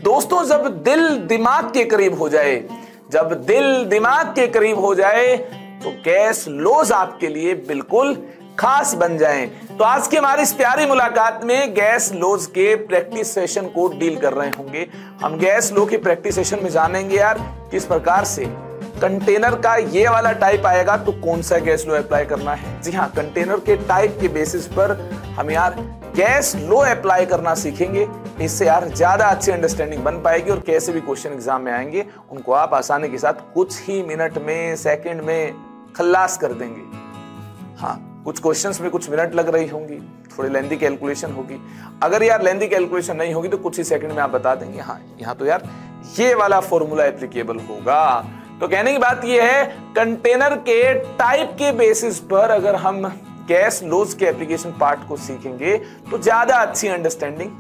दोस्तों जब दिल दिमाग के करीब हो जाए, जब दिल दिमाग के करीब हो जाए तो गैस लॉज आपके लिए बिल्कुल खास बन जाएं। तो आज की हमारी इस प्यारी मुलाकात में गैस लॉज के प्रैक्टिस सेशन को डील कर रहे होंगे। हम गैस लॉ के प्रैक्टिस सेशन में जानेंगे यार किस प्रकार से कंटेनर का ये वाला टाइप आएगा तो कौन सा गैस लॉ अप्लाई करना है। जी हाँ, कंटेनर के टाइप के बेसिस पर हम यार गैस लॉ अप्लाई करना सीखेंगे। इससे यार ज्यादा अच्छी अंडरस्टैंडिंग बन पाएगी और कैसे भी क्वेश्चन एग्जाम में आएंगे उनको आप आसानी के साथ कुछ ही मिनट में, सेकंड में खल्लास कर देंगे। हाँ, कुछ क्वेश्चंस में कुछ मिनट लग रही होंगी, थोड़ी लेंथी कैलकुलेशन होगी। अगर यार लेंथी कैलकुलेशन नहीं होगी तो कुछ ही सेकंड में आप बता देंगे हाँ यहाँ तो यार ये वाला फॉर्मूला एप्लीकेबल होगा। तो कहने की बात ये है, कंटेनर के टाइप के बेसिस पर अगर हम गैस लॉज के एप्लीकेशन पार्ट को सीखेंगे तो ज्यादा अच्छी अंडरस्टैंडिंग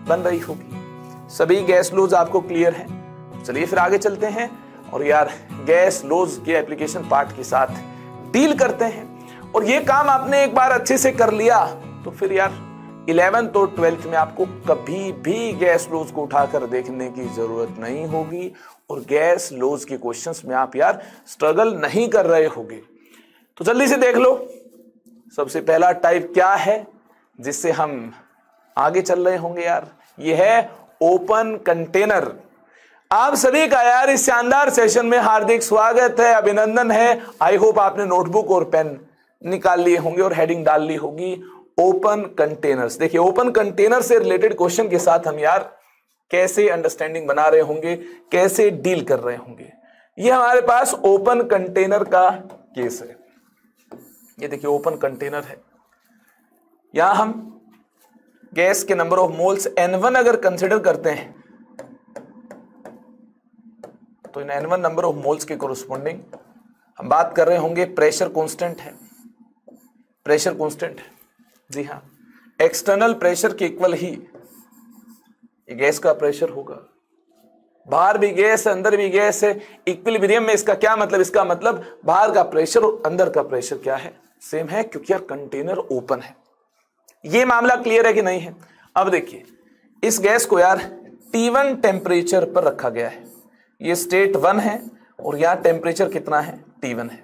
बन रही होगी। सभी गैस लॉज आपको क्लियर है? चलिए फिर आगे चलते हैं और यार गैस लॉज के एप्लीकेशन पार्ट के साथ डील करते हैं। और ये काम आपने एक बार अच्छे से कर लिया तो फिर यार 11th और 12th में आपको कभी भी गैस लॉज को उठाकर देखने की जरूरत नहीं होगी और गैस लॉज के क्वेश्चंस में आप यार स्ट्रगल नहीं कर रहे होगे। तो जल्दी से देख लो सबसे पहला टाइप क्या है जिससे हम आगे चल रहे होंगे यार। ये है ओपन कंटेनर। आप सभी का यार इस शानदार सेशन में हार्दिक स्वागत है, अभिनंदन है। आई होप आपने नोटबुक और पेन निकाल लिए होंगे और हेडिंग डाल ली होगी ओपन कंटेनर्स। देखिए ओपन कंटेनर से रिलेटेड क्वेश्चन के साथ हम यार कैसे अंडरस्टैंडिंग बना रहे होंगे, कैसे डील कर रहे होंगे। ये हमारे पास ओपन कंटेनर का केस है। ये देखिए ओपन कंटेनर है। यहां हम गैस के नंबर ऑफ मोल्स N1 अगर कंसिडर करते हैं तो इन N1 नंबर ऑफ मोल्स के कोरोस्पोंडिंग हम बात कर रहे होंगे प्रेशर कांस्टेंट है। प्रेशर कांस्टेंट है, जी हाँ, एक्सटर्नल प्रेशर के इक्वल ही ये गैस का प्रेशर होगा। बाहर भी गैस है, अंदर भी गैस है। इक्विलिब्रियम में इसका क्या मतलब? इसका मतलब बाहर का प्रेशर और अंदर का प्रेशर क्या है? सेम है, क्योंकि यार कंटेनर ओपन है। ये मामला क्लियर है कि नहीं है? अब देखिए इस गैस को यार T1 टेम्परेचर पर रखा गया है। ये स्टेट 1 है और यहां टेम्परेचर कितना है? T1 है।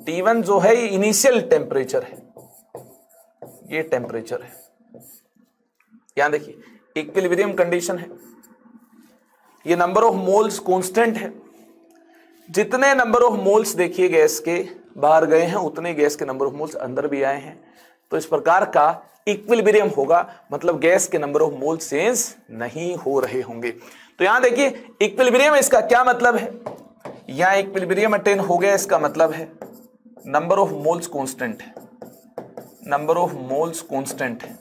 T1 जो है ये इनिशियल टेम्परेचर है, ये टेम्परेचर है। यहां देखिए इक्विलिब्रियम कंडीशन है। ये नंबर ऑफ मोल्स कांस्टेंट है। जितने नंबर ऑफ मोल्स देखिए गैस के बाहर गए हैं उतने गैस के नंबर ऑफ मोल्स अंदर भी आए हैं। तो इस प्रकार का इक्विलिब्रियम होगा, मतलब गैस के नंबर ऑफ मोल चेंज नहीं हो रहे होंगे। तो यहां देखिए इक्विलिब्रियम, इसका क्या मतलब है? यहां इक्विलिब्रियम अटेन हो गया, इसका मतलब है नंबर ऑफ मोल्स कांस्टेंट है। नंबर ऑफ मोल्स कांस्टेंट है।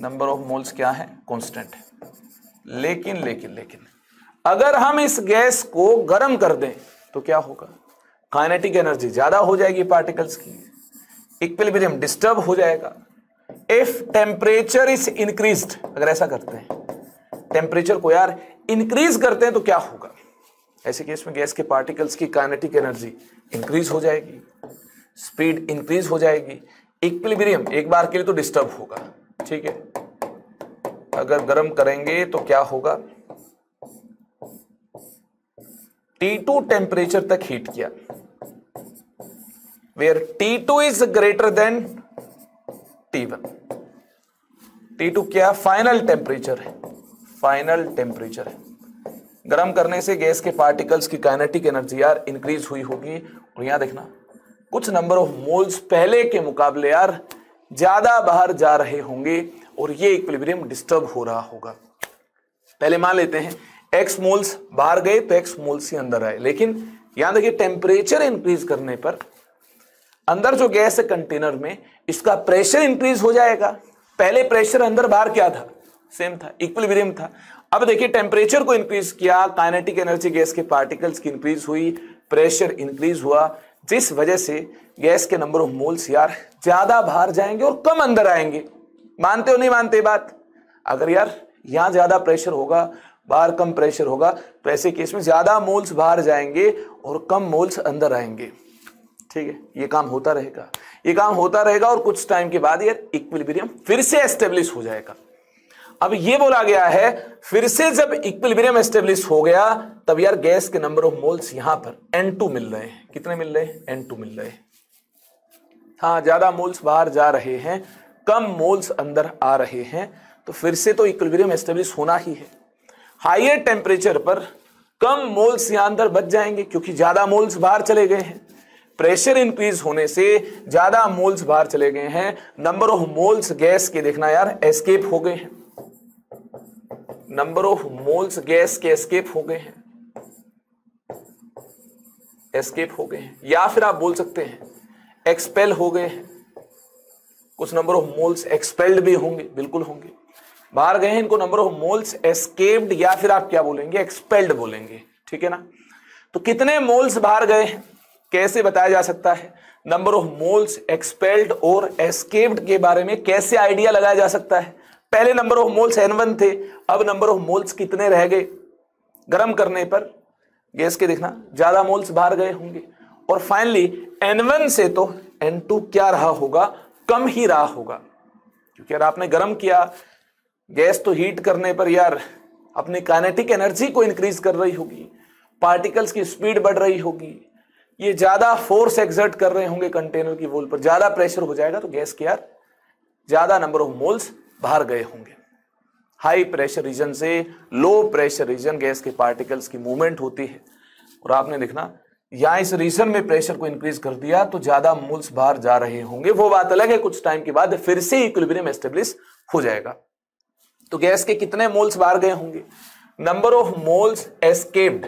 नंबर ऑफ मोल्स क्या है? कांस्टेंट है। लेकिन अगर हम इस गैस को गर्म कर दें तो क्या होगा? काइनेटिक एनर्जी ज्यादा हो जाएगी पार्टिकल्स की, इक्विलिब्रियम डिस्टर्ब हो जाएगा। इफ टेम्परेचर इज इंक्रीज्ड, अगर ऐसा करते हैं टेम्परेचर को यार इंक्रीज करते हैं तो क्या होगा? ऐसे केस में गैस के पार्टिकल्स की काइनेटिक एनर्जी इंक्रीज हो जाएगी, स्पीड इंक्रीज हो जाएगी, इक्विलिब्रियम एक बार के लिए तो डिस्टर्ब होगा। ठीक है, अगर गर्म करेंगे तो क्या होगा? T2 टेम्परेचर तक हीट किया, where T2 is greater than T1। T2 क्या? फाइनल टेम्परेचर है। फाइनल टेम्परेचर है। गर्म करने से गैस के पार्टिकल्स की काइनेटिक एनर्जी यार इंक्रीज हुई होगी और यहां देखना कुछ नंबर ऑफ मोल्स पहले के मुकाबले यार ज्यादा बाहर जा रहे होंगे और ये इक्विलिब्रियम डिस्टर्ब हो रहा होगा। पहले मान लेते हैं X मोल्स बाहर गए तो X मोल्स ही अंदर आए, लेकिन यहां देखिए टेम्परेचर इंक्रीज करने पर अंदर जो गैस है कंटेनर में इसका प्रेशर इंक्रीज हो जाएगा। पहले प्रेशर अंदर बाहर क्या था? सेम था, इक्विलिब्रियम था। अब देखिए टेम्परेचर को इंक्रीज किया, काइनेटिक एनर्जी गैस के पार्टिकल्स की इंक्रीज हुई, प्रेशर इंक्रीज हुआ, जिस वजह से गैस के नंबर ऑफ मोल्स यार ज्यादा बाहर जाएंगे और कम अंदर आएंगे। मानते हो नहीं मानते बात? अगर यार यहां ज्यादा प्रेशर होगा, बाहर कम प्रेशर होगा, तो ऐसे केस में ज्यादा मोल्स बाहर जाएंगे और कम मोल्स अंदर आएंगे। ठीक है, ये काम होता रहेगा, ये काम होता रहेगा और कुछ टाइम के बाद यार इक्विलिब्रियम फिर से एस्टेब्लिश हो जाएगा। अब ये बोला गया है फिर से जब इक्विलिब्रियम एस्टेब्लिश हो गया तब यार गैस के नंबर ऑफ मोल्स यहां पर N2 मिल रहे हैं। कितने मिल रहे हैं? N2 मिल रहे हैं। हाँ, ज्यादा मोल्स बाहर जा रहे हैं, कम मोल्स अंदर आ रहे हैं, तो फिर से तो इक्विलिब्रियम एस्टेब्लिश होना ही है। हायर टेम्परेचर पर कम मोल्स यहां अंदर बच जाएंगे क्योंकि ज्यादा मोल्स बाहर चले गए हैं। प्रेशर इंक्रीज होने से ज्यादा मोल्स बाहर चले गए हैं, नंबर ऑफ मोल्स गैस के देखना यार एस्केप हो गए हैं, नंबर ऑफ मोल्स गैस के एस्केप हो गए हैं, एस्केप हो गए हैं, या फिर आप बोल सकते हैं एक्सपेल हो गए हैं। कुछ नंबर ऑफ मोल्स एक्सपेल्ड भी होंगे, बिल्कुल होंगे, बाहर गए हैं, इनको नंबर ऑफ मोल्स एस्केप्ड या फिर आप क्या बोलेंगे? एक्सपेल्ड बोलेंगे, ठीक है ना। तो कितने मोल्स बाहर गए हैं कैसे बताया जा सकता है? नंबर ऑफ मोल्स एक्सपेल्ड और एस्केप्ड के बारे में कैसे आइडिया लगाया जा सकता है? पहले नंबर ऑफ मोल्स N1 थे, अब नंबर ऑफ मोल्स कितने रह गए? गर्म करने पर गैस के देखना ज्यादा मोल्स बाहर गए होंगे, और फाइनली N1 से तो N2 क्या रहा होगा? कम ही रहा होगा, क्योंकि यार आपने गर्म किया, गैस तो हीट करने पर यार अपनी काइनेटिक एनर्जी को इंक्रीज कर रही होगी, पार्टिकल्स की स्पीड बढ़ रही होगी, ये ज्यादा फोर्स एक्सर्ट कर रहे होंगे कंटेनर की वॉल पर, ज्यादा प्रेशर हो जाएगा, तो गैस के यार ज्यादा नंबर ऑफ मोल्स बाहर गए होंगे। हाई प्रेशर रीजन से लो प्रेशर रीजन गैस के पार्टिकल्स की मूवमेंट होती है, और आपने देखना यहां इस रीजन में प्रेशर को इंक्रीज कर दिया तो ज्यादा मोल्स बाहर जा रहे होंगे। वो बात अलग है, कुछ टाइम के बाद फिर से इक्विलिब्रियम एस्टेब्लिश हो जाएगा। तो गैस के कितने मोल्स बाहर गए होंगे? नंबर ऑफ मोल्स एस्केप्ड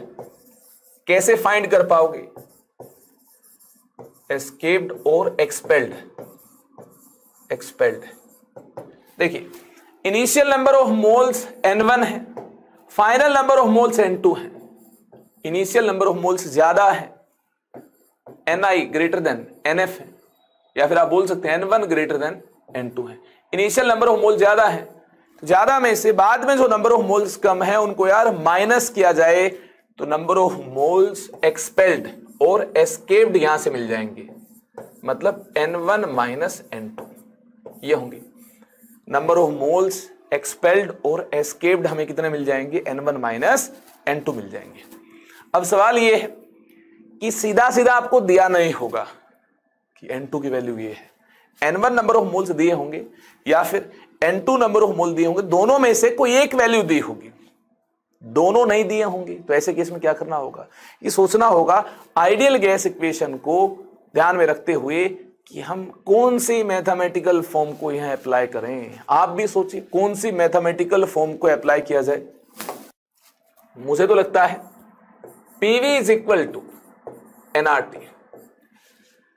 कैसे फाइंड कर पाओगे? एस्केप्ड और एक्सपेल्ड। एक्सपेल्ड देखिए, initial number of moles N1 है, final number of moles N2 है। इनिशियल नंबर ऑफ मोल्स ज्यादा है, Ni ग्रेटर देन NF है, या फिर आप बोल सकते हैं N1 ग्रेटर देन N2 है। इनिशियल नंबर ऑफ मोल्स ज्यादा है, तो ज्यादा में से बाद में जो नंबर ऑफ मोल्स कम है उनको यार माइनस किया जाए तो नंबर ऑफ मोल्स एक्सपेल्ड और एस्केप्ड यहां से मिल जाएंगे, मतलब N1 माइनस N2 ये होंगे। नंबर ऑफ मोल्स एक्सपेल्ड और एस्केप्ड हमें कितने मिल जाएंगे? N1 माइनस N2 मिल जाएंगे। अब सवाल ये है कि सीधा सीधा आपको दिया नहीं होगा कि N2 की वैल्यू ये है, N1 नंबर ऑफ मोल्स दिए होंगे या फिर N2 नंबर ऑफ मोल दिए होंगे, दोनों में से कोई एक वैल्यू दी होगी, दोनों नहीं दिए होंगे। तो ऐसे केस में क्या करना होगा? ये सोचना होगा आइडियल गैस इक्वेशन को ध्यान में रखते हुए कि हम कौन सी मैथमेटिकल फॉर्म को यहां अप्लाई करें। आप भी सोचिए कौन सी मैथमेटिकल फॉर्म को अप्लाई किया जाए। मुझे तो लगता है PV is equal to nRT।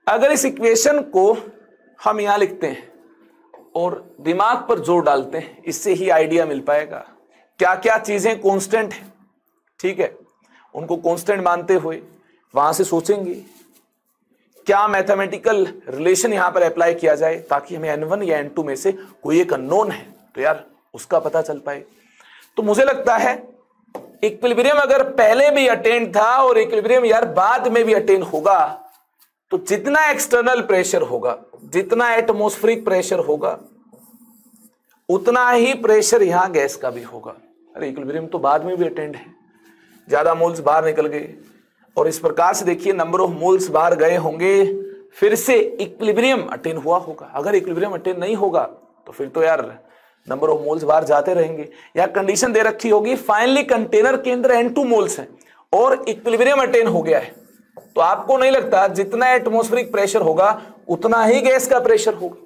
अगर इस इक्वेशन को हम यहां लिखते हैं और दिमाग पर जोर डालते हैं, इससे ही आइडिया मिल पाएगा क्या क्या चीजें कांस्टेंट हैं, ठीक है, उनको कांस्टेंट मानते हुए वहां से सोचेंगे क्या मैथमेटिकल रिलेशन यहां पर अप्लाई किया जाए ताकि हमें N1 या N2 में से कोई एक अननोन है तो यार उसका पता चल पाए। तो मुझे लगता है इक्विलिब्रियम अगर पहले भी अटेन था और इक्विलिब्रियम यार बाद में भी अटेन होगा, तो जितना एक्सटर्नल प्रेशर होगा, जितना एटमॉस्फेरिक प्रेशर होगा, उतना ही प्रेशर यहां गैस का भी होगा। अरे इक्विलिब्रियम तो बाद में भी अटेंड है, ज्यादा मोल्स बाहर निकल गए, और इस प्रकार से देखिए नंबर ऑफ मोल्स बाहर गए होंगे, फिर से इक्विलिब्रियम अटेन हुआ होगा। अगर इक्विलिब्रियम अटेन नहीं होगा तो फिर तो यार नंबर ऑफ मोल्स बाहर जाते रहेंगे। या कंडीशन दे रखी होगी फाइनली कंटेनर के अंदर N2 मोल्स हैं और इक्विलिब्रियम अटेन हो गया है, तो आपको नहीं लगता जितना एटमॉस्फेरिक प्रेशर होगा उतना ही गैस का प्रेशर होगा?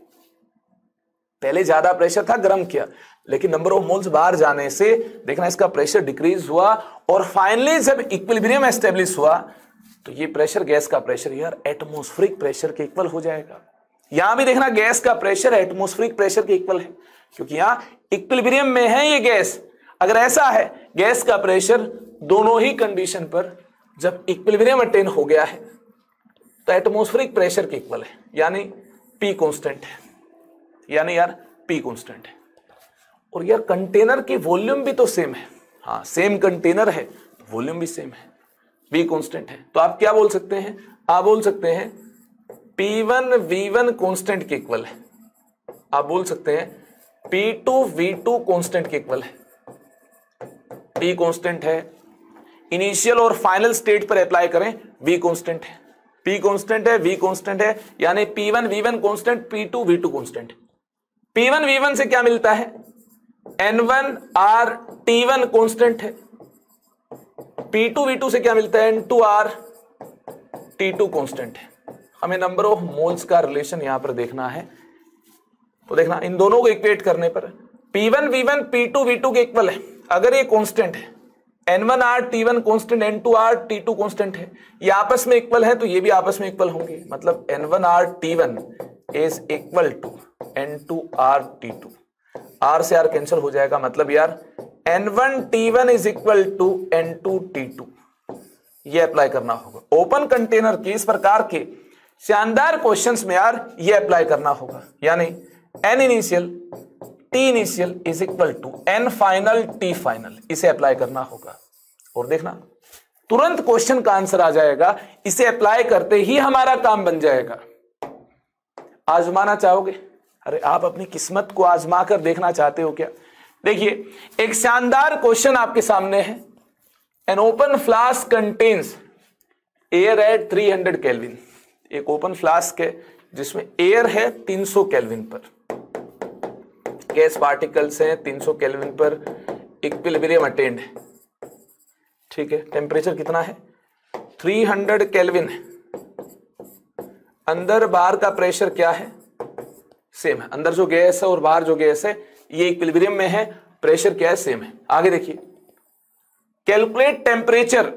पहले ज्यादा प्रेशर था, गर्म किया, लेकिन नंबर ऑफ मोल्स बाहर जाने से देखना इसका प्रेशर डिक्रीज हुआ, और फाइनली जब इक्विलिब्रियम एस्टेब्लिश हुआ तो ये प्रेशर गैस का प्रेशर यार एटमॉस्फेरिक प्रेशर के इक्वल हो जाएगा। यहां भी देखना गैस का प्रेशर एटमॉस्फेरिक प्रेशर के इक्वल है, क्योंकि यहां इक्विलिब्रियम में है ये गैस। अगर ऐसा है गैस का प्रेशर दोनों ही कंडीशन पर जब इक्विलिब्रियम अटेन हो गया है तो एटमॉस्फेरिक प्रेशर के इक्वल है, यानी P कांस्टेंट है, यानी यार P कांस्टेंट है। और यार कंटेनर की वॉल्यूम भी तो सेम है, हाँ सेम कंटेनर है, वॉल्यूम भी सेम है, V कांस्टेंट है। तो आप क्या बोल सकते हैं? आप बोल सकते हैं P1 V1 कांस्टेंट के इक्वल है। आप बोल सकते हैं P2 V2 कांस्टेंट के इक्वल है। P कांस्टेंट है, इनिशियल और फाइनल स्टेट पर अप्लाई करें, V कांस्टेंट है। P कांस्टेंट है, V कांस्टेंट है, यानी P1 V1 constant, P2 V2 constant. P1 V1 से क्या मिलता है? N1 R T1 कांस्टेंट है। P2 V2 से क्या मिलता है? N2 R T2 कांस्टेंट है। हमें नंबर ऑफ मोल्स का रिलेशन यहां पर देखना है, तो देखना इन दोनों को इक्वेट करने पर P1 V1 P2 V2 के इक्वल है। अगर ये कांस्टेंट है, N1 R T1 constant, N2 R T2 constant है, ये आपस में इक्वल है, तो ये भी आपस में इक्वल होंगे। मतलब N1 R T1 is equal to N2 R T2। R से R कैंसिल हो जाएगा, मतलब यार N1 T1 is equal to N2 T2। ये अप्लाई करना होगा ओपन कंटेनर के इस प्रकार के शानदार क्वेश्चंस में यार, ये अप्लाई करना होगा। यानी N initial T initial is equal to N final T final, इसे अप्लाई करना होगा। और देखना तुरंत क्वेश्चन का आंसर आ जाएगा। इसे अप्लाई करते ही हमारा काम बन जाएगा। आजमाना चाहोगे? अरे आप अपनी किस्मत को आजमा कर देखना चाहते हो क्या? देखिए एक शानदार क्वेश्चन आपके सामने है। An open flask contains air at 300 kelvin. एक ओपन फ्लास्क है जिसमें एयर है 300 केल्विन पर, गैस पार्टिकल्स हैं 300 केल्विन पर, इक्विलिब्रियम अटेन्ड है। ठीक है, टेम्परेचर कितना है? 300 केल्विन है। अंदर बाहर का प्रेशर क्या है? सेम है। अंदर जो गैस है और बाहर जो गैस है ये इक्विलिब्रियम में है, प्रेशर क्या है? सेम है। आगे देखिए, कैलकुलेट टेम्परेचर।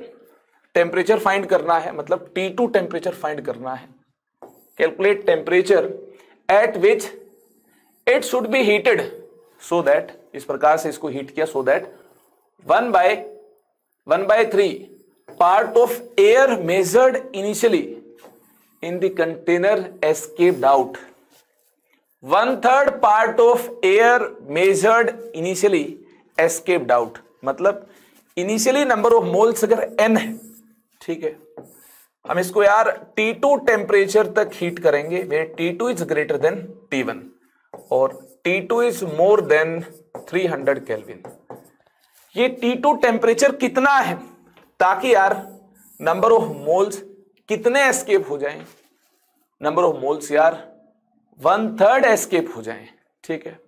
टेम्परेचर फाइंड करना है, मतलब T2 टेम्परेचर फाइंड करना है। Calculate temperature at which it should be heated so that, इस प्रकार से इसको हीट किया, so that 1/3 part of air measured initially in the container escaped out. 1/3 part of air measured initially escaped out. मतलब initially number of moles अगर n है, ठीक है, हम इसको यार T2 टेम्परेचर तक हीट करेंगे, वे T2 is greater than T1 और T2 is more than 300 kelvin. ये T2 टेम्परेचर कितना है, ताकि यार नंबर ऑफ मोल्स कितने एस्केप हो जाएं? नंबर ऑफ मोल्स यार 1/3 एस्केप हो जाएं। ठीक है,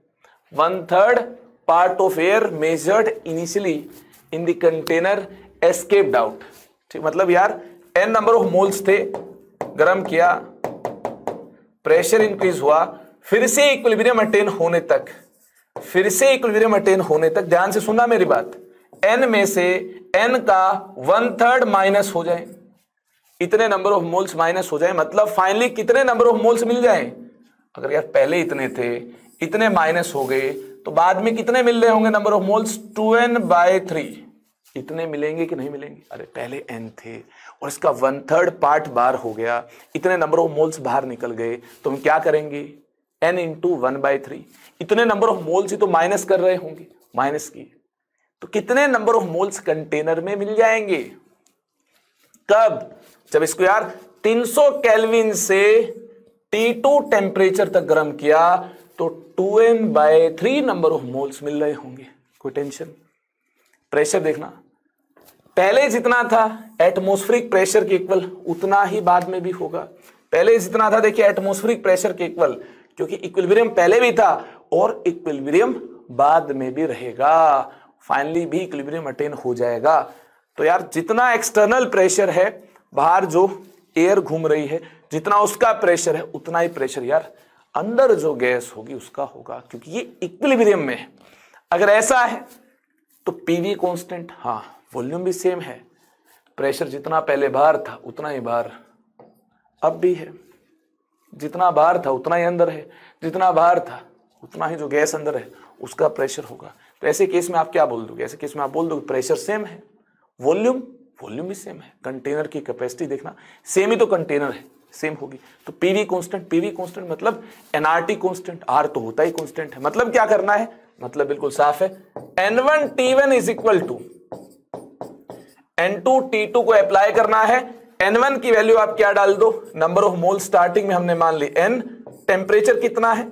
1/3 part of air measured initially in the container escaped out. ठीक, मतलब यार n नंबर ऑफ मोल्स थे, गर्म किया, प्रेशर इंक्रीज हुआ, फिर से इक्विलिब्रियम अटेन होने तक, ध्यान से सुनना मेरी बात, n में से n का 1/3 माइनस हो जाए, इतने नंबर ऑफ मोल्स माइनस हो जाए, मतलब फाइनली कितने नंबर ऑफ मोल्स मिल जाएं? अगर यार पहले इतने थे, इतने माइनस हो गए, तो बाद में कितने मिल रहे होंगे नंबर ऑफ मोल्स? 2n/3। इतने मिलेंगे कि नहीं मिलेंगे? अरे पहले n थे और इसका 1/3 पार्ट बाहर हो गया, इतने नंबर ऑफ मोल्स बाहर निकल गए, तो हम क्या करेंगे? n × 1/3। इतने नंबर ऑफ मोल्स ही तो माइनस कर रहे होंगे, माइनस की, तो कितने नंबर ऑफ मोल्स कंटेनर में मिल जाएंगे? कब? जब इसको यार 300 केल्विन से T2 टेम्परेचर तक गर्म किया, तो 2n/3 नंबर ऑफ मोल्स मिल रहे होंगे। कोई टेंशन? प्रेशर देखना, पहले जितना था एटमॉस्फेरिक प्रेशर के इक्वल, उतना ही बाद में भी होगा। पहले जितना था, देखिए, एटमॉस्फेरिक प्रेशर के इक्वल, क्योंकि इक्विलिब्रियम पहले भी था और इक्विलिब्रियम बाद में भी रहेगा, फाइनली भी इक्विलिब्रियम अटेन हो जाएगा। तो यार जितना एक्सटर्नल प्रेशर है, बाहर जो एयर घूम रही है, जितना उसका प्रेशर है, उतना ही प्रेशर यार अंदर जो गैस होगी उसका होगा, क्योंकि ये इक्विलिब्रियम में है। अगर ऐसा है तो पीवी कांस्टेंट, हाँ, वॉल्यूम भी सेम है, प्रेशर जितना पहले बाहर था उतना ही बाहर अब भी है, जितना बाहर था उतना ही अंदर है, जितना बाहर था उतना ही जो गैस अंदर है उसका प्रेशर होगा। तो ऐसे केस में आप क्या बोल दोगे? ऐसे केस में आप बोल दोगे प्रेशर सेम है, वॉल्यूम भी सेम है, कंटेनर की कैपेसिटी देखना सेम ही तो कंटेनर है, सेम होगी। तो पीवी कांस्टेंट मतलब एनआरटी कांस्टेंट, आर तो होता ही कांस्टेंट है। मतलब क्या करना है? मतलब बिल्कुल साफ है, N1 T1 is equal to N2 T2 को अप्लाई करना है। N1 की वैल्यू आप क्या डाल दो? नंबर ऑफ मोल स्टार्टिंग में हमने मान ली n, टेम्परेचर कितना है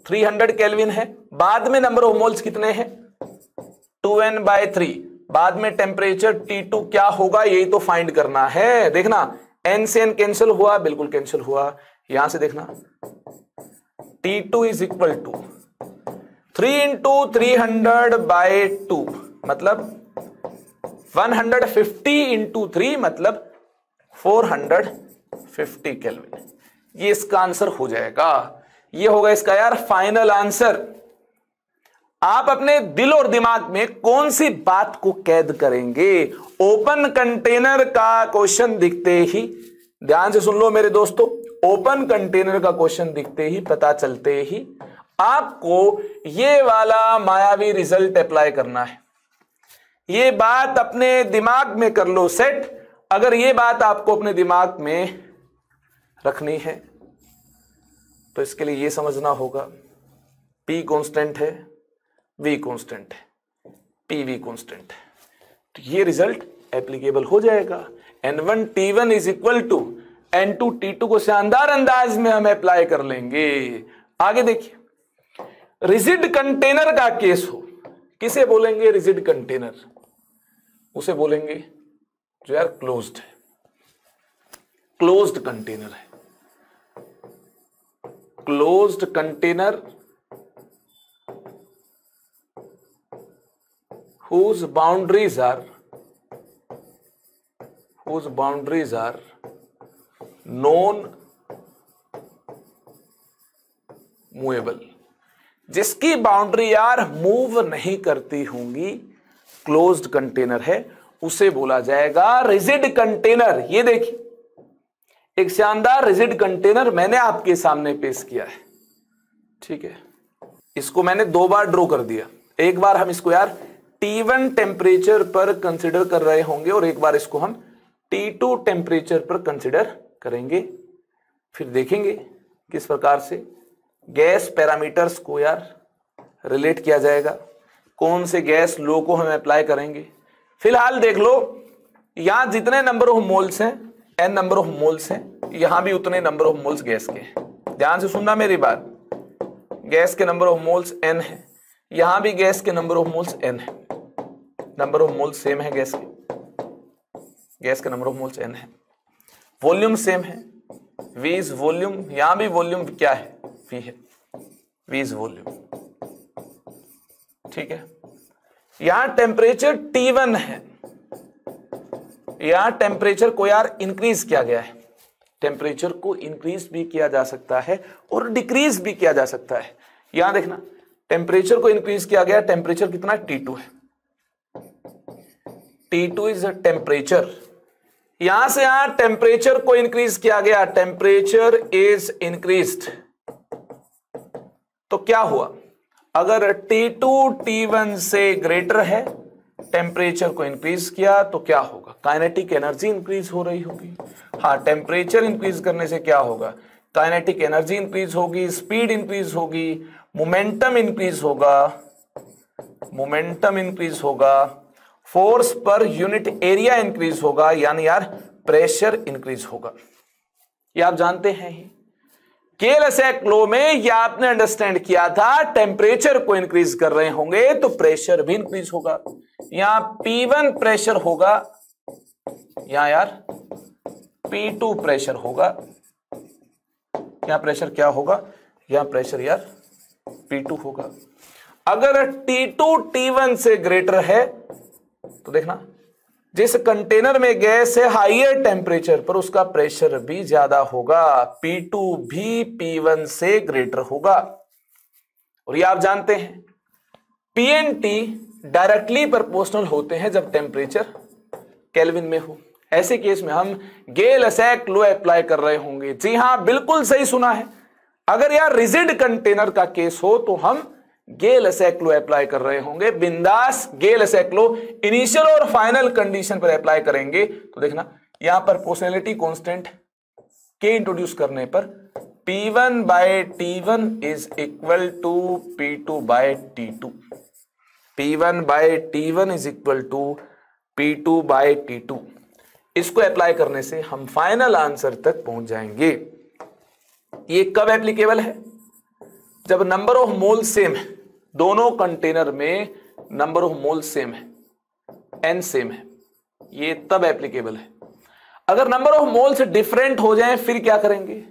300 केल्विन है। बाद में नंबर ऑफ मोल्स कितने हैं? 2n/3। बाद में टेम्परेचर T2 क्या होगा, यही तो फाइंड करना है। देखना n से n कैंसिल हुआ, बिल्कुल कैंसिल हुआ। यहां से देखना T2 इज इक्वल टू 3 × 300/2 मतलब 150 × 3 मतलब 450 केल्विन। ये इसका आंसर हो जाएगा। ये होगा इसका यार फाइनल आंसर। आप अपने दिल और दिमाग में कौन सी बात को कैद करेंगे? ओपन कंटेनर का क्वेश्चन दिखते ही, ध्यान से सुन लो मेरे दोस्तों, ओपन कंटेनर का क्वेश्चन दिखते ही, पता चलते ही आपको ये वाला मायावी रिजल्ट अप्लाई करना है। ये बात अपने दिमाग में कर लो सेट। अगर ये बात आपको अपने दिमाग में रखनी है तो इसके लिए ये समझना होगा P कांस्टेंट है, V कांस्टेंट है, PV कांस्टेंट है, तो ये रिजल्ट एप्लीकेबल हो जाएगा। N1T1 is equal to N2T2 को शानदार अंदाज में हम अप्लाई कर लेंगे। आगे देखिए, रिजिड कंटेनर का केस हो, किसे बोलेंगे रिजिड कंटेनर? उसे बोलेंगे जो यार क्लोज्ड है, क्लोज्ड कंटेनर है। Closed container whose boundaries are non movable, जिसकी बाउंड्री यार मूव नहीं करती होंगी, क्लोज्ड कंटेनर है, उसे बोला जाएगा रिजिड कंटेनर। ये देखिए एक शानदार रिजिड कंटेनर मैंने आपके सामने पेश किया है, ठीक है। इसको मैंने 2 बार ड्रॉ कर दिया। एक बार हम इसको यार T1 टेम्परेचर पर कंसिडर कर रहे होंगे और एक बार इसको हम T2 टेम्परेचर पर कंसिडर करेंगे। फिर देखेंगे किस प्रकार से गैस पैरामीटर्स को यार रिलेट किया जाएगा, कौन से गैस लो को हम अप्लाई करेंगे। फिलहाल देख लो, यहां जितने नंबर ऑफ मोल्स हैं, n नंबर ऑफ मोल्स हैं, यहां भी उतने नंबर ऑफ मोल्स गैस के हैं। ध्यान से सुनना मेरी बात, गैस के नंबर ऑफ मोल्स n है, यहां भी गैस के नंबर ऑफ मोल्स n है। नंबर ऑफ मोल्स सेम है गैस के नंबर ऑफ मोल्स n है। वॉल्यूम सेम है, v इज वॉल्यूम, यहां भी वॉल्यूम क्या है, v है, v इज वॉल्यूम, ठीक है। यहां टेम्परेचर T1 है, यहां टेम्परेचर को यार इंक्रीज किया गया है। टेम्परेचर को इंक्रीज भी किया जा सकता है और डिक्रीज भी किया जा सकता है। यहां देखना टेम्परेचर को इंक्रीज किया गया, टेम्परेचर कितना T2 है, T2 इज टेम्परेचर। यहां से यहां टेम्परेचर को इंक्रीज किया गया, टेम्परेचर इज इंक्रीज्ड, तो क्या हुआ? अगर T2 T1 से ग्रेटर है, टेम्परेचर को इंक्रीज किया तो क्या होगा? काइनेटिक एनर्जी इंक्रीज हो रही होगी। हाँ, टेम्परेचर इंक्रीज करने से क्या होगा? काइनेटिक एनर्जी इंक्रीज होगी, स्पीड इंक्रीज होगी, मोमेंटम इंक्रीज होगा, force per unit area increase होगा, यानी यार प्रेशर इंक्रीज होगा। ये आप जानते हैं ही, केलसेक लॉ में ये आपने अंडरस्टैंड किया था, टेम्परेचर को इंक्रीज कर रहे होंगे तो प्रेशर भी इंक्रीज होगा। यहां P1 प्रेशर होगा, यहां यार P2 प्रेशर होगा। यहां प्रेशर क्या होगा? यहां प्रेशर यार P2 होगा। अगर T2 T1 से ग्रेटर है तो देखना, जिस कंटेनर में गैस है हाईयर टेम्परेचर पर उसका प्रेशर भी ज्यादा होगा, P2 भी P1 से ग्रेटर होगा। और ये आप जानते हैं P and T directly proportional होते हैं जब टेम्परेचर केल्विन में हो। ऐसे केस में हम गेल-लेसैक लॉ अप्लाई कर रहे होंगे। जी हां, बिल्कुल सही सुना है। अगर यार रिजिड कंटेनर का केस हो तो हम गेल-लेसैक लॉ अप्लाई कर रहे होंगे। बिंदास गेल-लेसैक लॉ इनिशियल और फाइनल कंडीशन पर अप्लाई करेंगे तो देखना यहां पर प्रोपोर्शनैलिटी कांस्टेंट के इंट्रोड्यूस करने पर P1/T1 is equal to P2/T2। P1/T1 is equal to P2/T2। इसको अप्लाई करने से हम फाइनल आंसर तक पहुंच जाएंगे। ये कब एप्लीकेबल है? जब नंबर ऑफ मोल सेम है, दोनों कंटेनर में नंबर ऑफ मोल सेम है, n सेम है, ये तब एप्लीकेबल है। अगर नंबर ऑफ मोल्स डिफरेंट हो जाएं फिर क्या करेंगे?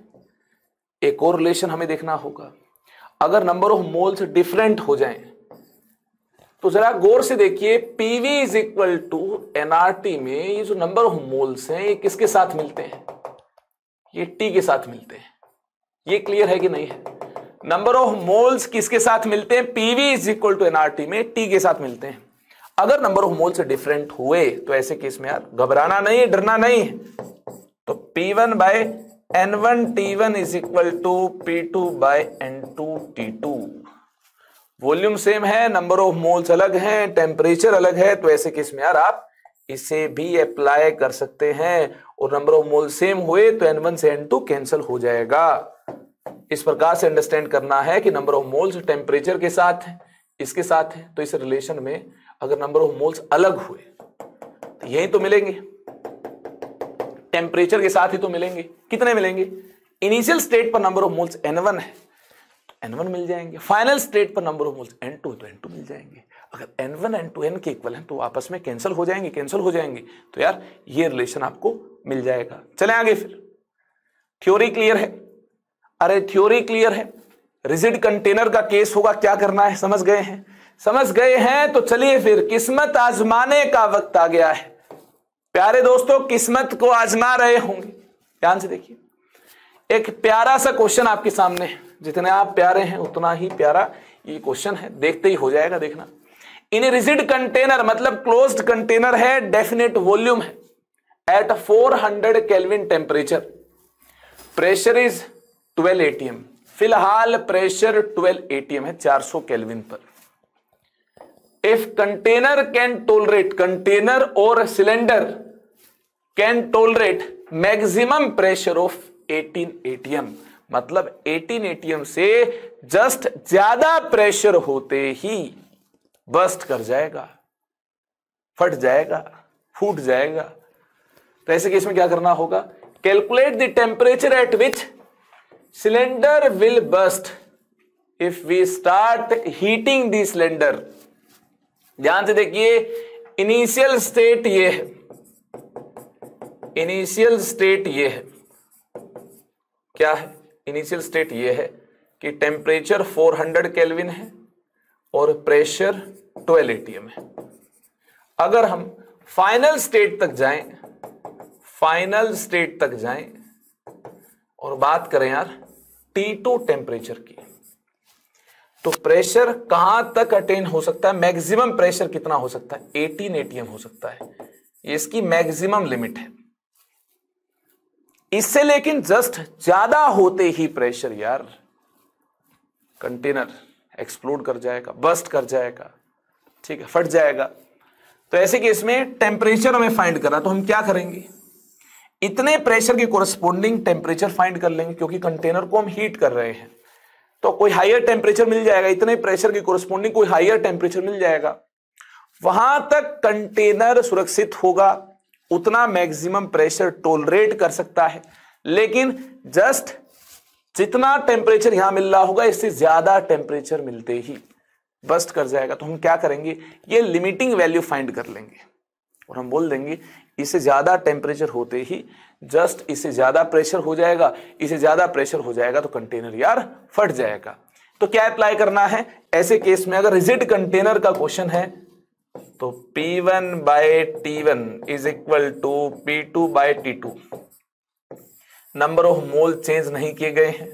एक और रिलेशन हमें देखना होगा। अगर नंबर ऑफ मोल्स डिफरेंट हो जाएं तो जरा गौर से देखिए, PV is equal to nRT में ये जो नंबर ऑफ मोल्स हैं ये किसके साथ मिलते हैं? ये T के साथ मिलते हैं। ये क्लियर है कि नहीं है? नंबर ऑफ मोल्स किसके साथ मिलते हैं? PV is equal to nRT में T के साथ मिलते हैं। अगर नंबर ऑफ मोल्स डिफरेंट हुए तो ऐसे केस में यार घबराना नहीं है, डरना नहीं है। तो P1 by N1 T1 is equal to P2 by N2 T2। Volume same है, नंबर ऑफ मोल्स अलग हैं, टेम्परेचर अलग है, तो ऐसे केस में यार आप इसे भी अप्लाई कर सकते हैं। और नंबर ऑफ मोल सेम हुए तो N1 से N2 कैंसिल हो जाएगा। इस प्रकार से अंडरस्टैंड करना है कि नंबर ऑफ मोल्स टेम्परेचर के साथ है, इसके साथ है, तो इस रिलेशन में अगर नंबर ऑफ मोल्स अलग हुए तो यही तो मिलेंगे, टेम्परेचर के साथ ही तो मिलेंगे। कितने मिलेंगे? इनिशियल स्टेट पर नंबर ऑफ मोल्स N1 है तो N1 मिल जाएंगे, फाइनल स्टेट पर नंबर ऑफ मोल्स N2 तो N2 मिल जाएंगे। अगर N1 N2 N के इक्वल है तो आपस में कैंसिल हो जाएंगे, तो यार ये रिलेशन आपको मिल जाएगा। चले आगे फिर। थ्योरी क्लियर है? अरे थ्योरी क्लियर है। रिजिड कंटेनर का केस होगा, क्या करना है समझ गए हैं? समझ गए हैं तो चलिए फिर किस्मत आजमाने का वक्त आ गया है। प्यारे दोस्तों, किस्मत को आजमा रहे होंगे, ध्यान से देखिए। एक प्यारा सा क्वेश्चन आपके सामने है, जितने आप प्यारे हैं उतना ही प्यारा ये क्वेश्चन है, देखते ही हो जाएगा, देखना। इन रिजिड कंटेनर मतलब क्लोज्ड कंटेनर है, डेफिनेट वॉल्यूम है, at 400 kelvin temperature, pressure is 12 atm। फिलहाल प्रेशर 12 atm है 400 केल्विन पर। If container can tolerate, container और cylinder can tolerate maximum pressure of 18 atm, मतलब 18 atm से जस्ट ज्यादा प्रेशर होते ही बस्ट कर जाएगा, फट जाएगा, फूट जाएगा। तो ऐसे केस में क्या करना होगा? Calculate the temperature at which cylinder will burst if we start heating the cylinder. ध्यान से देखिए, इनिशियल स्टेट ये है, इनिशियल स्टेट ये है, क्या है? इनिशियल स्टेट ये है कि टेम्परेचर 400 केल्विन है और प्रेशर 12 atm है। अगर हम फाइनल स्टेट तक जाएं, फाइनल स्टेट तक जाएं और बात करें यार T2 टेम्परेचर की, तो प्रेशर कहां तक अटेन हो सकता है? मैक्सिमम प्रेशर कितना हो सकता है? 18 atm हो सकता है, ये इसकी मैक्सिमम लिमिट है। इससे लेकिन जस्ट ज्यादा होते ही प्रेशर यार कंटेनर एक्सप्लोड कर जाएगा, बस्ट कर जाएगा, ठीक है, फट जाएगा। तो ऐसे केस में टेम्परेचर हमें फाइंड करना, तो हम क्या करेंगे? इतने प्रेशर के कोरस्पोंडिंग टेम्परेचर फाइंड कर लेंगे, क्योंकि कंटेनर को हम हीट कर रहे हैं तो कोई हायर टेम्परेचर मिल जाएगा, इतने प्रेशर के कोरस्पोंडिंग कोई हायर टेम्परेचर मिल जाएगा, वहां तक कंटेनर सुरक्षित होगा, उतना मैक्सिमम प्रेशर टोलरेट कर सकता है। लेकिन जस्ट जितना टेम्परेचर यहां मिल रहा होगा इससे ज्यादा टेम्परेचर मिलते ही बस्ट कर जाएगा। तो हम क्या करेंगे? ये लिमिटिंग वैल्यू फाइंड कर लेंगे और हम बोल देंगे इससे ज्यादा टेम्परेचर होते ही जस्ट इससे ज्यादा प्रेशर हो जाएगा, इससे ज्यादा प्रेशर हो जाएगा तो कंटेनर यार फट जाएगा। तो क्या अप्लाई करना है ऐसे केस में? अगर रिजिड कंटेनर का क्वेश्चन है तो P1 by T1 is equal to P2 by T2। Number of mole change नहीं किए गए हैं,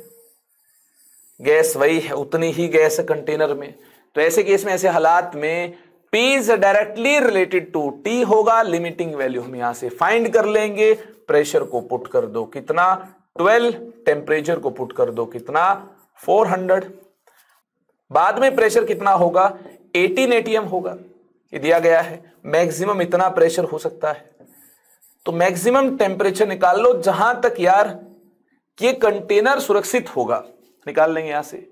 गैस वही है, उतनी ही गैस है कंटेनर में। तो ऐसे केस में, ऐसे हालात में P is directly related to T होगा। लिमिटिंग वैल्यू हम यहां से फाइंड कर लेंगे। प्रेशर को पुट कर दो कितना? 12। टेम्परेचर को पुट कर दो कितना? 400। बाद में प्रेशर कितना होगा? 18 atm होगा, ये दिया गया है। मैक्सिमम इतना प्रेशर हो सकता है, तो मैक्सिमम टेम्परेचर निकाल लो जहां तक यार ये कंटेनर सुरक्षित होगा। निकाल लेंगे यहां से।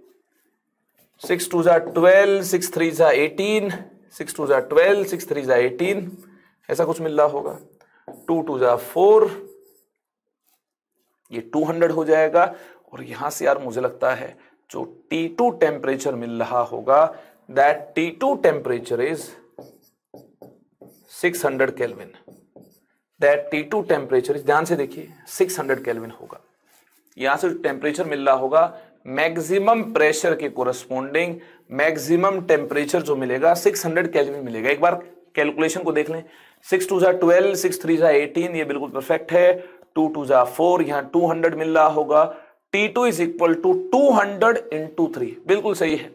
6 2 12, 6 3 18, 6 2 12, 6 3 18, ऐसा कुछ मिल रहा होगा। 2 2 4, ये 200 हो जाएगा। और यहां से यार मुझे लगता है जो T2 टेम्परेचर मिल रहा होगा, that T2 temperature is 600 kelvin. That T2 temperature is, ध्यान से देखिए, 600 केल्विन होगा। यहां से जो टेम्परेचर मिल रहा होगा मैक्सिमम प्रेशर के कोरस्पोंडिंग मैक्सिमम टेम्परेचर जो मिलेगा 600 केल्विन मिलेगा। एक बार कैलकुलेशन को देख लें, 6 2 12, 6 3 18, ये बिल्कुल परफेक्ट है। 2 2 4, यहां 200 मिल रहा होगा। T2 is equal to 200 into 3, बिल्कुल सही है।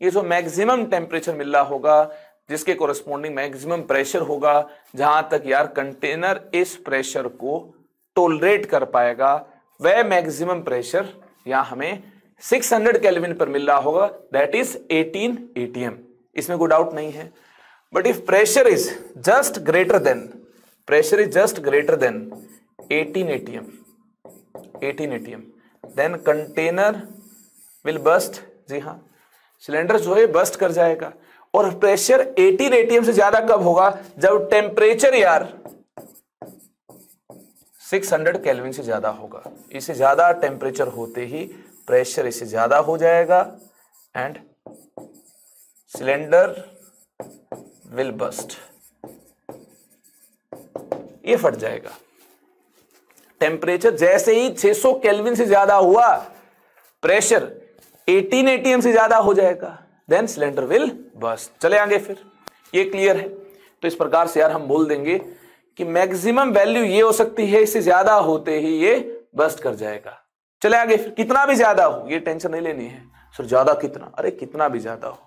ये जो मैक्सिमम टेम्परेचर मिल रहा होगा जिसके कोरस्पोंडिंग मैक्सिमम प्रेशर होगा, जहां तक यार कंटेनर इस प्रेशर को टोलरेट कर पाएगा, वह मैक्सिमम प्रेशर यहां हमें 600 केल्विन पर मिल रहा होगा, दैट इज 18 atm। इसमें कोई डाउट नहीं है। But if pressure is just greater then 18 atm, then container will burst. जी हाँ, सिलेंडर जो है बस्ट कर जाएगा। और प्रेशर 18 atm से ज्यादा कब होगा? जब टेम्परेचर यार 600 केल्विन से ज्यादा होगा। इससे ज्यादा टेम्परेचर होते ही प्रेशर इससे ज्यादा हो जाएगा एंड सिलेंडर विल बस्ट, ये फट जाएगा। टेम्परेचर जैसे ही 600 केल्विन से ज्यादा हुआ, प्रेशर 18 atm से ज्यादा हो जाएगा, देन सिलेंडर विल बस्ट। चले आगे फिर, ये क्लियर है। तो इस प्रकार से यार हम बोल देंगे कि मैक्सिमम वैल्यू ये हो सकती है, इससे ज्यादा होते ही ये बस्ट कर जाएगा। चले आगे फिर, कितना भी ज्यादा हो, ये टेंशन नहीं लेनी है सर ज्यादा कितना, अरे कितना भी ज्यादा हो,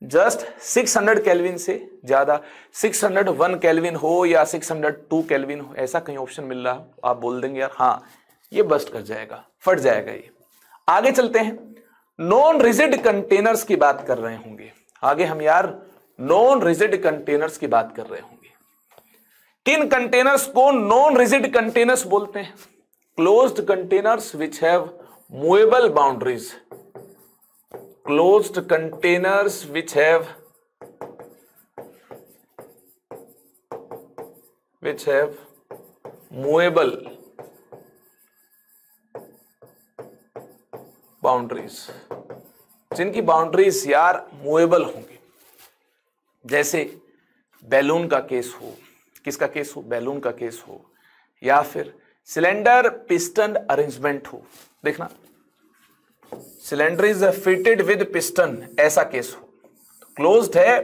जस्ट 600 केल्विन से ज्यादा, 601 केल्विन हो या 602 केल्विन हो, ऐसा कहीं ऑप्शन मिल रहा हो, आप बोल देंगे यार हाँ ये बस्ट कर जाएगा, फट जाएगा ये। आगे चलते हैं, नॉन रिजिड कंटेनर्स की बात कर रहे होंगे। आगे हम यार नॉन रिजिड कंटेनर्स की बात कर रहे होंगे। किन कंटेनर्स को नॉन रिजिड कंटेनर्स बोलते हैं? Closed containers which have movable boundaries, closed containers which have movable boundaries, जिनकी बाउंड्रीज यार मूवेबल होंगी। जैसे बैलून का केस हो, किसका केस हो? बैलून का केस हो, या फिर सिलेंडर पिस्टन अरेंजमेंट हो। देखना, cylinder is fitted with piston, ऐसा केस हो तो क्लोज्ड है,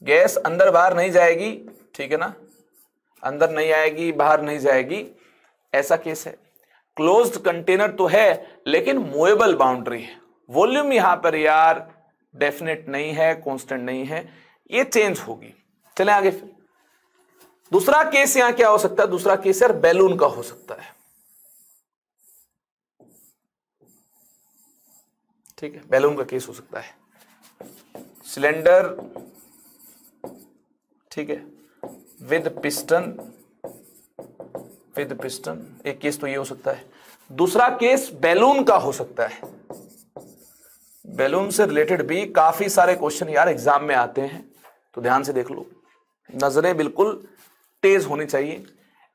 गैस अंदर बाहर नहीं जाएगी, ठीक है ना, अंदर नहीं आएगी बाहर नहीं जाएगी, ऐसा केस है। क्लोज्ड कंटेनर तो है लेकिन मूवेबल बाउंड्री है, वॉल्यूम यहां पर यार डेफिनेट नहीं है, कांस्टेंट नहीं है, ये चेंज होगी। चले आगे फिर, दूसरा केस यहां क्या हो सकता है? दूसरा केस यार बैलून का हो सकता है, ठीक है, बैलून का केस हो सकता है। सिलेंडर, ठीक है, विद पिस्टन, एक केस तो ये हो सकता है। दूसरा केस बैलून का हो सकता है। बैलून से रिलेटेड भी काफी सारे क्वेश्चन यार एग्जाम में आते हैं, तो ध्यान से देख लो, नजरें बिल्कुल तेज होनी चाहिए।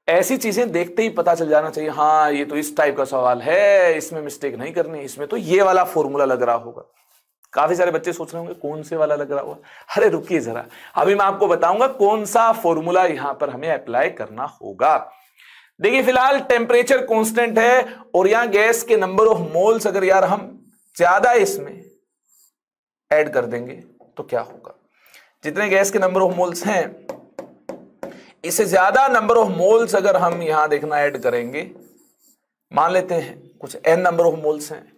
ऐसी चीजें देखते ही पता चल जाना चाहिए, हाँ ये तो इस टाइप का सवाल है, इसमें मिस्टेक नहीं करनी, इसमें तो ये वाला फॉर्मूला लग रहा होगा। काफी सारे बच्चे सोच रहे होंगे कौन से वाला लग रहा होगा। अरे रुकिए जरा, अभी मैं आपको बताऊंगा कौन सा फॉर्मूला यहां पर हमें अप्लाई करना होगा। देखिए फिलहाल टेम्परेचर कांस्टेंट है और यहां गैस के नंबर ऑफ मोल्स अगर यार हम ज्यादा इसमें ऐड कर देंगे तो क्या होगा? जितने गैस के नंबर ऑफ मोल्स हैं इससे ज्यादा नंबर ऑफ मोल्स अगर हम यहां देखना ऐड करेंगे, मान लेते हैं कुछ n नंबर ऑफ मोल्स हैं,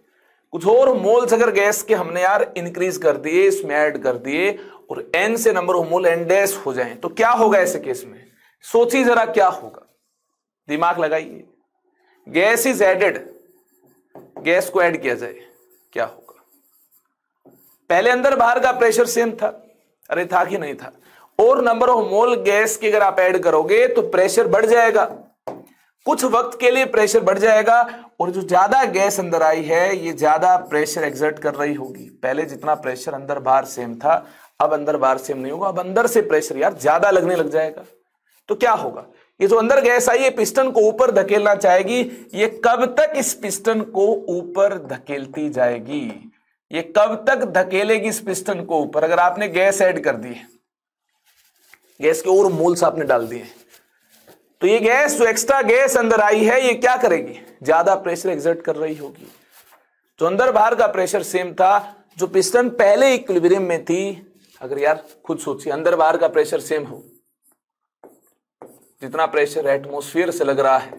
कुछ और मोल्स अगर गैस के हमने यार इंक्रीज कर दिए, इसमें ऐड कर दिए और n से number of mole n dash हो जाएं, तो क्या होगा ऐसे केस में? सोचिए जरा क्या होगा, दिमाग लगाइए। गैस इज एडेड, गैस को ऐड किया जाए, क्या होगा? पहले अंदर बाहर का प्रेशर सेम था, अरे था कि नहीं था, और नंबर ऑफ मोल गैस के अगर आप ऐड करोगे तो प्रेशर बढ़ जाएगा, कुछ वक्त के लिए प्रेशर बढ़ जाएगा और जो ज्यादा गैस अंदर आई है ये ज्यादा प्रेशर एक्सर्ट कर रही होगी। पहले जितना प्रेशर अंदर बाहर सेम था, अब अंदर बाहर सेम नहीं होगा, अब अंदर से प्रेशर यार ज्यादा लगने लग जाएगा। तो क्या होगा? ये जो अंदर गैस आई, ये पिस्टन को ऊपर धकेलना चाहेगी। ये कब तक इस पिस्टन को ऊपर धकेलती जाएगी? ये कब तक धकेलेगी इस पिस्टन को ऊपर? अगर आपने गैस ऐड कर दी है, गैस के और मोल्स आपने डाल दिए, तो ये गैस जो एक्स्ट्रा गैस अंदर आई है, ये क्या करेगी? ज्यादा प्रेशर एक्सर्ट कर रही होगी। जो अंदर बाहर का प्रेशर सेम था, जो पिस्टन पहले इक्विलिब्रियम में थी, अगर यार खुद सोचिए अंदर बाहर का प्रेशर सेम हो, जितना प्रेशर एटमॉस्फेयर से लग रहा है,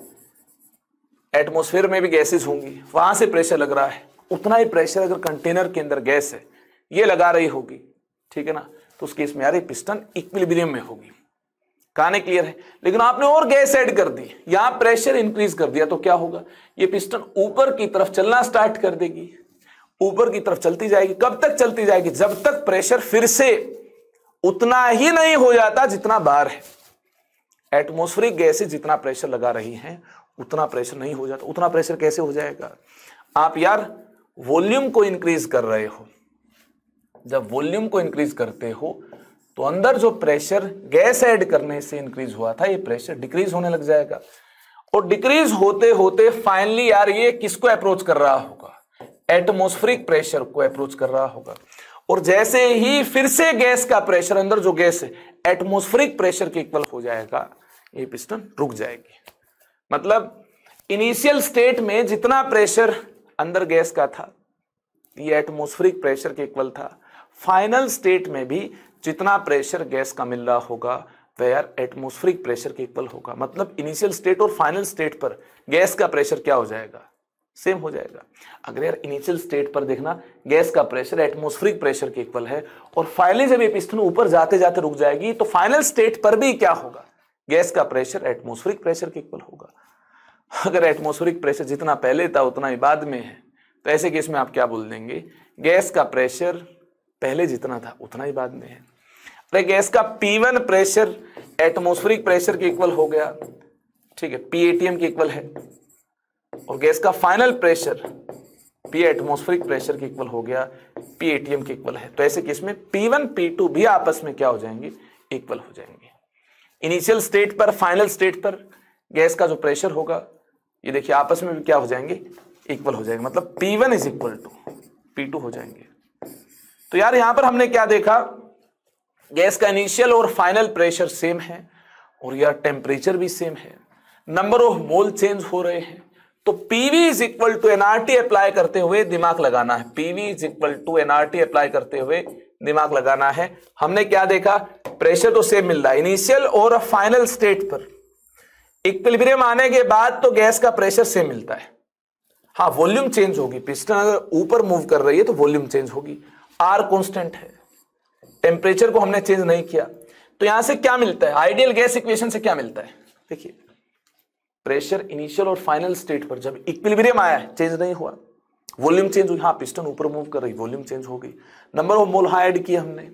एटमॉस्फेयर में भी गैसेस होंगी, वहां से प्रेशर लग रहा है, उतना ही प्रेशर अगर कंटेनर के अंदर गैस है ये लगा रही होगी, ठीक है ना, तो उस केस में यार पिस्टन इक्विलिब्रियम में होगी। कहानी क्लियर है? लेकिन आपने और गैस ऐड कर दी, यहां प्रेशर इंक्रीज कर दिया, तो क्या होगा? ये पिस्टन ऊपर की तरफ चलना स्टार्ट कर देगी, ऊपर की तरफ चलती जाएगी। कब तक चलती जाएगी? जब तक प्रेशर फिर से उतना ही नहीं हो जाता जितना बाहर है। एटमॉस्फेरिक गैसें जितना प्रेशर लगा रही हैं उतना प्रेशर नहीं हो जाता। उतना प्रेशर कैसे हो जाएगा? आप यार वॉल्यूम को इंक्रीज कर रहे हो, जब वॉल्यूम को इंक्रीज करते हो तो अंदर जो प्रेशर गैस ऐड करने से इंक्रीज हुआ था, ये प्रेशर डिक्रीज होने लग जाएगा। और डिक्रीज होते होते फाइनली यार ये किसको अप्रोच कर रहा होगा? एटमॉस्फेरिक प्रेशर को अप्रोच कर रहा होगा। और जैसे ही फिर से गैस का प्रेशर, अंदर जो गैस है, एटमॉस्फेरिक प्रेशर के इक्वल हो जाएगा, ये पिस्टन रुक जाएगी। मतलब इनिशियल स्टेट में जितना प्रेशर अंदर गैस का था, ये एटमॉस्फेरिक प्रेशर के इक्वल था। फाइनल स्टेट में भी जितना प्रेशर गैस का मिल रहा होगा वह यार एटमॉस्फेरिक प्रेशर के इक्वल होगा। मतलब इनिशियल स्टेट और फाइनल स्टेट पर गैस का प्रेशर क्या हो जाएगा? सेम हो जाएगा। अगर यार इनिशियल स्टेट पर देखना गैस का प्रेशर एटमॉस्फेरिक प्रेशर के इक्वल है, और फाइनली जब ये पिस्टन ऊपर जाते जाते रुक जाएगी, तो फाइनल स्टेट पर भी क्या होगा? गैस का प्रेशर एटमॉस्फेरिक प्रेशर के इक्वल होगा। अगर एटमॉस्फेरिक प्रेशर जितना पहले था उतना ही बाद में है, तो ऐसे केस में आप क्या बोल देंगे? गैस का प्रेशर पहले जितना था उतना ही बाद में है। अरे गैस का P1 प्रेशर एटमॉस्फेरिक प्रेशर के इक्वल हो गया, ठीक है, P ATM के इक्वल है, और गैस का final pressure P atmospheric pressure के इक्वल हो गया, P ATM के इक्वल है। तो ऐसे केस में P1 P2 भी आपस में क्या हो जाएंगे? इक्वल हो जाएंगे। इनिशियल स्टेट पर फाइनल स्टेट पर गैस का जो प्रेशर होगा, ये देखिए आपस में भी क्या हो जाएंगे? इक्वल हो जाएंगे। मतलब P1 is equal to P2 हो जाएंगे। तो यार यहां पर हमने क्या देखा? गैस का इनिशियल और फाइनल प्रेशर सेम है, और यार टेम्परेचर भी सेम है, नंबर ऑफ मोल चेंज हो रहे हैं। तो PV is equal to nRT apply करते हुए दिमाग लगाना है। PV is equal to nRT apply करते हुए दिमाग लगाना है। हमने क्या देखा? प्रेशर तो सेम मिल रहा है इनिशियल और फाइनल स्टेट पर। इक्विलिब्रियम आने के बाद तो गैस का प्रेशर सेम मिलता है। हाँ, वॉल्यूम चेंज होगी। पिस्टन अगर ऊपर मूव कर रही है तो वॉल्यूम चेंज होगी। R कांस्टेंट है, टेम्परेचर को हमने चेंज नहीं किया। तो यहां से क्या मिलता है? आइडियल गैस इक्वेशन से क्या मिलता है? देखिए, प्रेशर इनिशियल और फाइनल स्टेट पर जब इक्विलिब्रियम आया है चेंज नहीं हुआ, वॉल्यूम चेंज हुई। हाँ, पिस्टन ऊपर मूव कर रही, वॉल्यूम चेंज हो गई। नंबर ऑफ मोल हाँ ऐड किए हमने,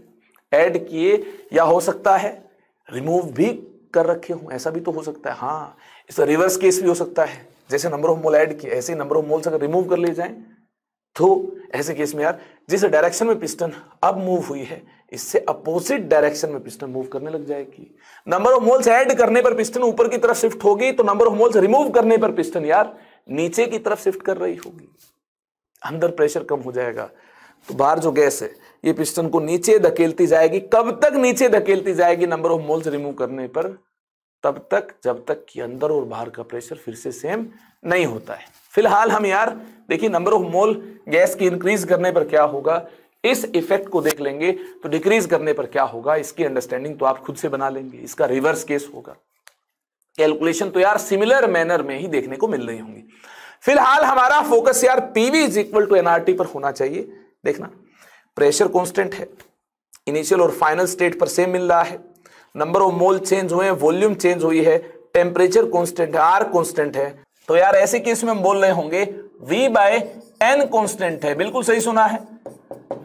ऐड किए, या हो सकता है रिमूव भी कर रखे हो, ऐसा भी तो हो सकता है। हाँ, इसका रिवर्स केस भी हो सकता है, जैसे नंबर ऑफ मोल ऐड किए ऐसे ही नंबर ऑफ मोल्स अगर रिमूव कर लिए जाएं, तो ऐसे केस में यार जिस डायरेक्शन में पिस्टन अब मूव हुई है, इससे अपोजिट डायरेक्शन में पिस्टन मूव करने लग जाएगी। नंबर ऑफ मोल्स ऐड करने पर पिस्टन ऊपर की तरफ शिफ्ट होगी, तो नंबर ऑफ मोल्स रिमूव करने पर पिस्टन यार नीचे की तरफ शिफ्ट कर रही होगी। अंदर प्रेशर कम हो जाएगा, तो बाहर जो गैस है ये पिस्टन को नीचे धकेलती जाएगी। कब तक नीचे धकेलती जाएगी? नंबर ऑफ मोल्स रिमूव करने पर, तब तक जब तक कि अंदर और बाहर का प्रेशर फिर से सेम नहीं होता है। फिलहाल हम यार देखिए नंबर ऑफ मोल गैस की इंक्रीज करने पर क्या होगा, इस इफेक्ट को देख लेंगे। तो डिक्रीज करने पर क्या होगा, इसकी अंडरस्टैंडिंग तो आप खुद से बना लेंगे। इसका रिवर्स केस होगा। कैलकुलेशन तो यार सिमिलर मैनर में ही देखने को मिल रही होंगी। फिलहाल हमारा फोकस यार PV is equal to nRT पर होना चाहिए। देखना, प्रेशर कांस्टेंट है, इनिशियल और फाइनल स्टेट पर सेम मिल रहा है, नंबर ऑफ मोल चेंज हुए, वॉल्यूम चेंज हुई है, टेम्परेचर कांस्टेंट है, R कांस्टेंट है। तो यार ऐसे केस में हम बोल रहे होंगे V/N कांस्टेंट है। बिल्कुल सही सुना है,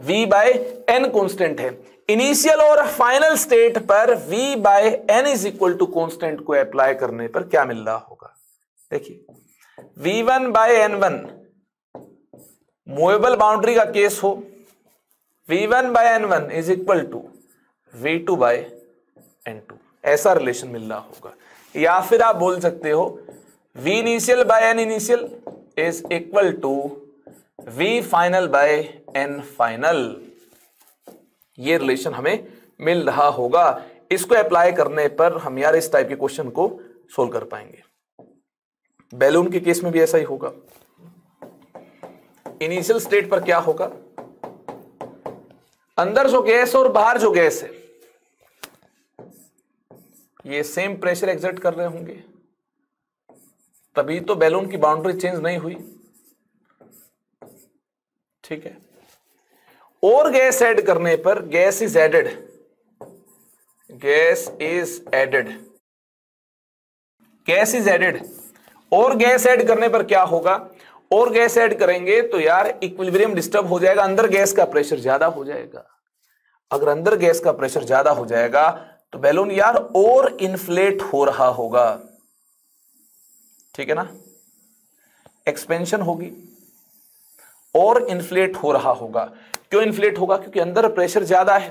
V/N कांस्टेंट है। इनिशियल और फाइनल स्टेट पर V/N is equal to constant को अप्लाई करने पर क्या मिल रहा होगा? देखिए, V1/N1 मूवेबल बाउंड्री का केस हो, V1/N1 is equal to V2/N2 N2, ऐसा रिलेशन मिल रहा होगा। या फिर आप बोल सकते हो V initial by N initial is equal to V final by N final, ये रिलेशन हमें मिल रहा होगा। इसको अप्लाई करने पर हम यार इस टाइप के क्वेश्चन को सोल्व कर पाएंगे। बैलून के केस में भी ऐसा ही होगा। इनिशियल स्टेट पर क्या होगा, अंदर जो गैस और बाहर जो गैस है ये सेम प्रेशर एक्सर्ट कर रहे होंगे, तभी तो बैलून की बाउंड्री चेंज नहीं हुई। ठीक है, और गैस ऐड करने पर gas is added, gas is added, gas is added, और गैस ऐड करने पर क्या होगा, और गैस ऐड करेंगे तो यार इक्विलिब्रियम डिस्टर्ब हो जाएगा, अंदर गैस का प्रेशर ज्यादा हो जाएगा। अगर अंदर गैस का प्रेशर ज्यादा हो जाएगा तो बैलून यार और इन्फ्लेट हो रहा होगा। ठीक है ना, एक्सपेंशन होगी और इन्फ्लेट हो रहा होगा। क्यों इन्फ्लेट होगा, क्योंकि अंदर प्रेशर ज्यादा है।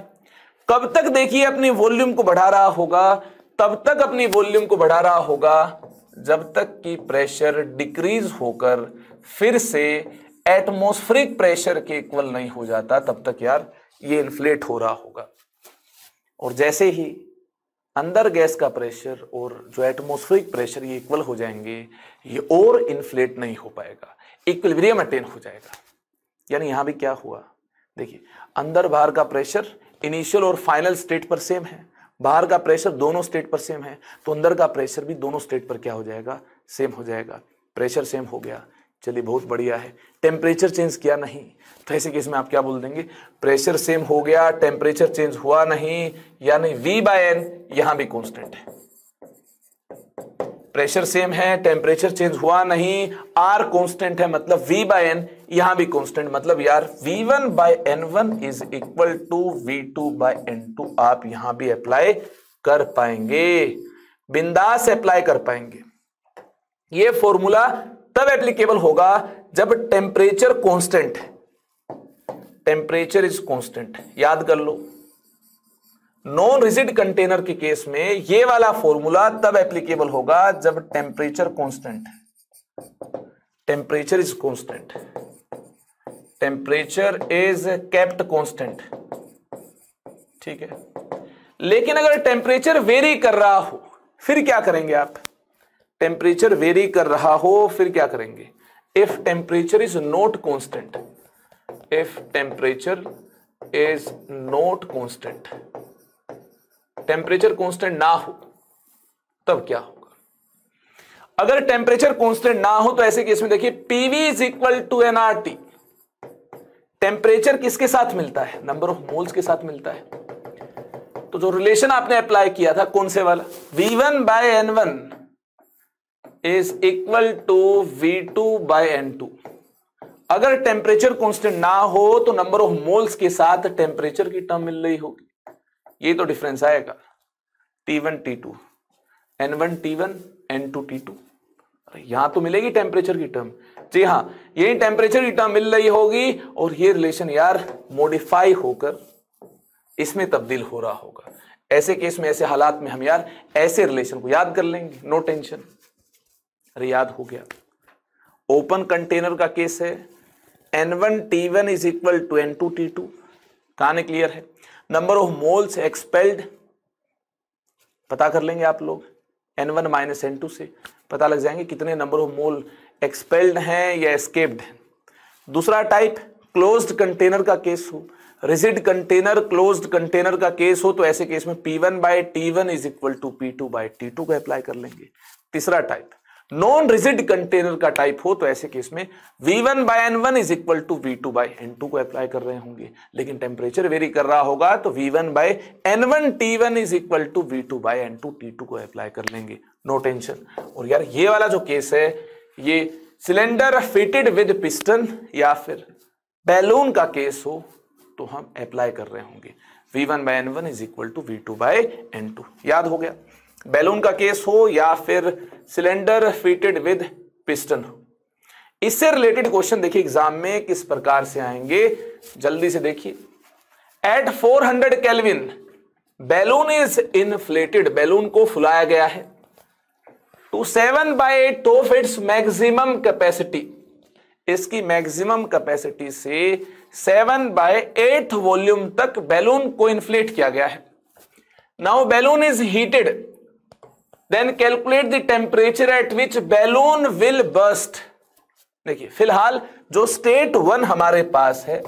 कब तक देखिए अपनी वॉल्यूम को बढ़ा रहा होगा, तब तक अपनी वॉल्यूम को बढ़ा रहा होगा जब तक कि प्रेशर डिक्रीज होकर फिर से एटमॉस्फेरिक प्रेशर के इक्वल नहीं हो जाता, तब तक यार ये इन्फ्लेट हो रहा होगा। और जैसे ही अंदर गैस का प्रेशर और जो एटमॉस्फेरिक प्रेशर ये इक्वल हो जाएंगे, ये और इन्फ्लेट नहीं हो पाएगा, इक्विलिब्रियम अटेन हो जाएगा। यानी यहां भी क्या हुआ, देखिए अंदर बाहर का प्रेशर इनिशियल और फाइनल स्टेट पर सेम है, बाहर का प्रेशर दोनों स्टेट पर सेम है, तो अंदर का प्रेशर भी दोनों स्टेट पर क्या हो जाएगा, सेम हो जाएगा। प्रेशर सेम हो गया, चलिए बहुत बढ़िया है। टेम्परेचर चेंज किया नहीं, तो ऐसे केस में आप क्या बोल देंगे, प्रेशर सेम हो गया, टेम्परेचर चेंज हुआ नहीं, यानी V बाय N यहां भी कांस्टेंट है। प्रेशर सेम है, टेम्परेचर चेंज हुआ नहीं, R कांस्टेंट है, मतलब V बाय N यहां भी कांस्टेंट, मतलब यार V1 by N1 is equal to V2 by N2 आप यहां भी अप्लाई कर पाएंगे, बिंदास अप्लाई कर पाएंगे। ये फॉर्मूला तब एप्लीकेबल होगा जब टेम्परेचर कांस्टेंट है, टेम्परेचर इज कांस्टेंट। याद कर लो, नॉन रिजिड कंटेनर के केस में ये वाला फॉर्मूला तब एप्लीकेबल होगा जब टेम्परेचर कांस्टेंट है, temperature is constant, temperature is kept constant. ठीक है, लेकिन अगर टेम्परेचर वेरी कर रहा हो फिर क्या करेंगे आप, टेम्परेचर वेरी कर रहा हो फिर क्या करेंगे, if temperature is not constant, if temperature is not constant, temperature constant ना हो तब क्या होगा। अगर टेम्परेचर कांस्टेंट ना हो तो ऐसे केस में देखिए PV is equal to nRT, temperature किसके साथ मिलता है, नंबर ऑफ मोल्स के साथ मिलता है। तो जो रिलेशन आपने अप्लाई किया था कौन से वाला, V1 by N1 is equal to V2 by N2। अगर टेम्परेचर कांस्टेंट ना हो तो नंबर ऑफ मोल्स के साथ टेम्परेचर की टर्म मिल रही होगी, ये तो डिफरेंस आएगा, T1 T2, N1 T1 N2 T2। यहां तो मिलेगी टेम्परेचर की टर्म, जी हां यही टेम्परेचर की टर्म मिल रही होगी और ये रिलेशन यार मॉडिफाई होकर इसमें तब्दील हो रहा होगा। ऐसे केस में, ऐसे हालात में हम यार ऐसे रिलेशन को याद कर लेंगे, नो टेंशन। अरे याद हो गया, ओपन कंटेनर का केस है, N1 T1 is equal to N2 T2, कहानी क्लियर है। नंबर ऑफ मोल्स एक्सपेल्ड पता कर लेंगे आप लोग, N1 माइनस N2 से पता लग जाएंगे कितने नंबर ऑफ मोल एक्सपेल्ड हैं या एस्केप्ड हैं। दूसरा टाइप क्लोज्ड कंटेनर का केस हो, रिजिड कंटेनर क्लोज्ड कंटेनर का केस हो, तो ऐसे केस में P1 by T1 is equal to P2 by T2 को अप्लाई कर लेंगे। तीसरा टाइप नॉन रिजिड कंटेनर का टाइप हो, तो ऐसे केस में V1 by N1 is equal to V2 by N2 को अप्लाई कर रहे होंगे। लेकिन टेम्परेचर वेरी कर रहा होगा तो V1 by N1 T1 is equal to V2 by N2 T2 को अप्लाई कर लेंगे, नो टेंशन। और यार ये वाला जो केस है, ये सिलेंडर फिटेड विद पिस्टन या फिर बैलून का केस हो तो हम अप्लाई कर रहे होंगे V1 by N1 is equal to V2 by N2। याद हो गया, बैलून का केस हो या फिर सिलेंडर फिटेड विद पिस्टन हो। इससे रिलेटेड क्वेश्चन देखिए एग्जाम में किस प्रकार से आएंगे, जल्दी से देखिए। At 400 kelvin balloon is inflated, balloon को फुलाया गया है to 7/8 of its maximum capacity, इसकी मैक्सिमम कैपेसिटी से 7/8 वॉल्यूम तक बैलून को इन्फ्लेट किया गया है। Now balloon is heated, then calculate the temperature at which balloon will burst. देखिए फिलहाल जो स्टेट 1 हमारे पास है,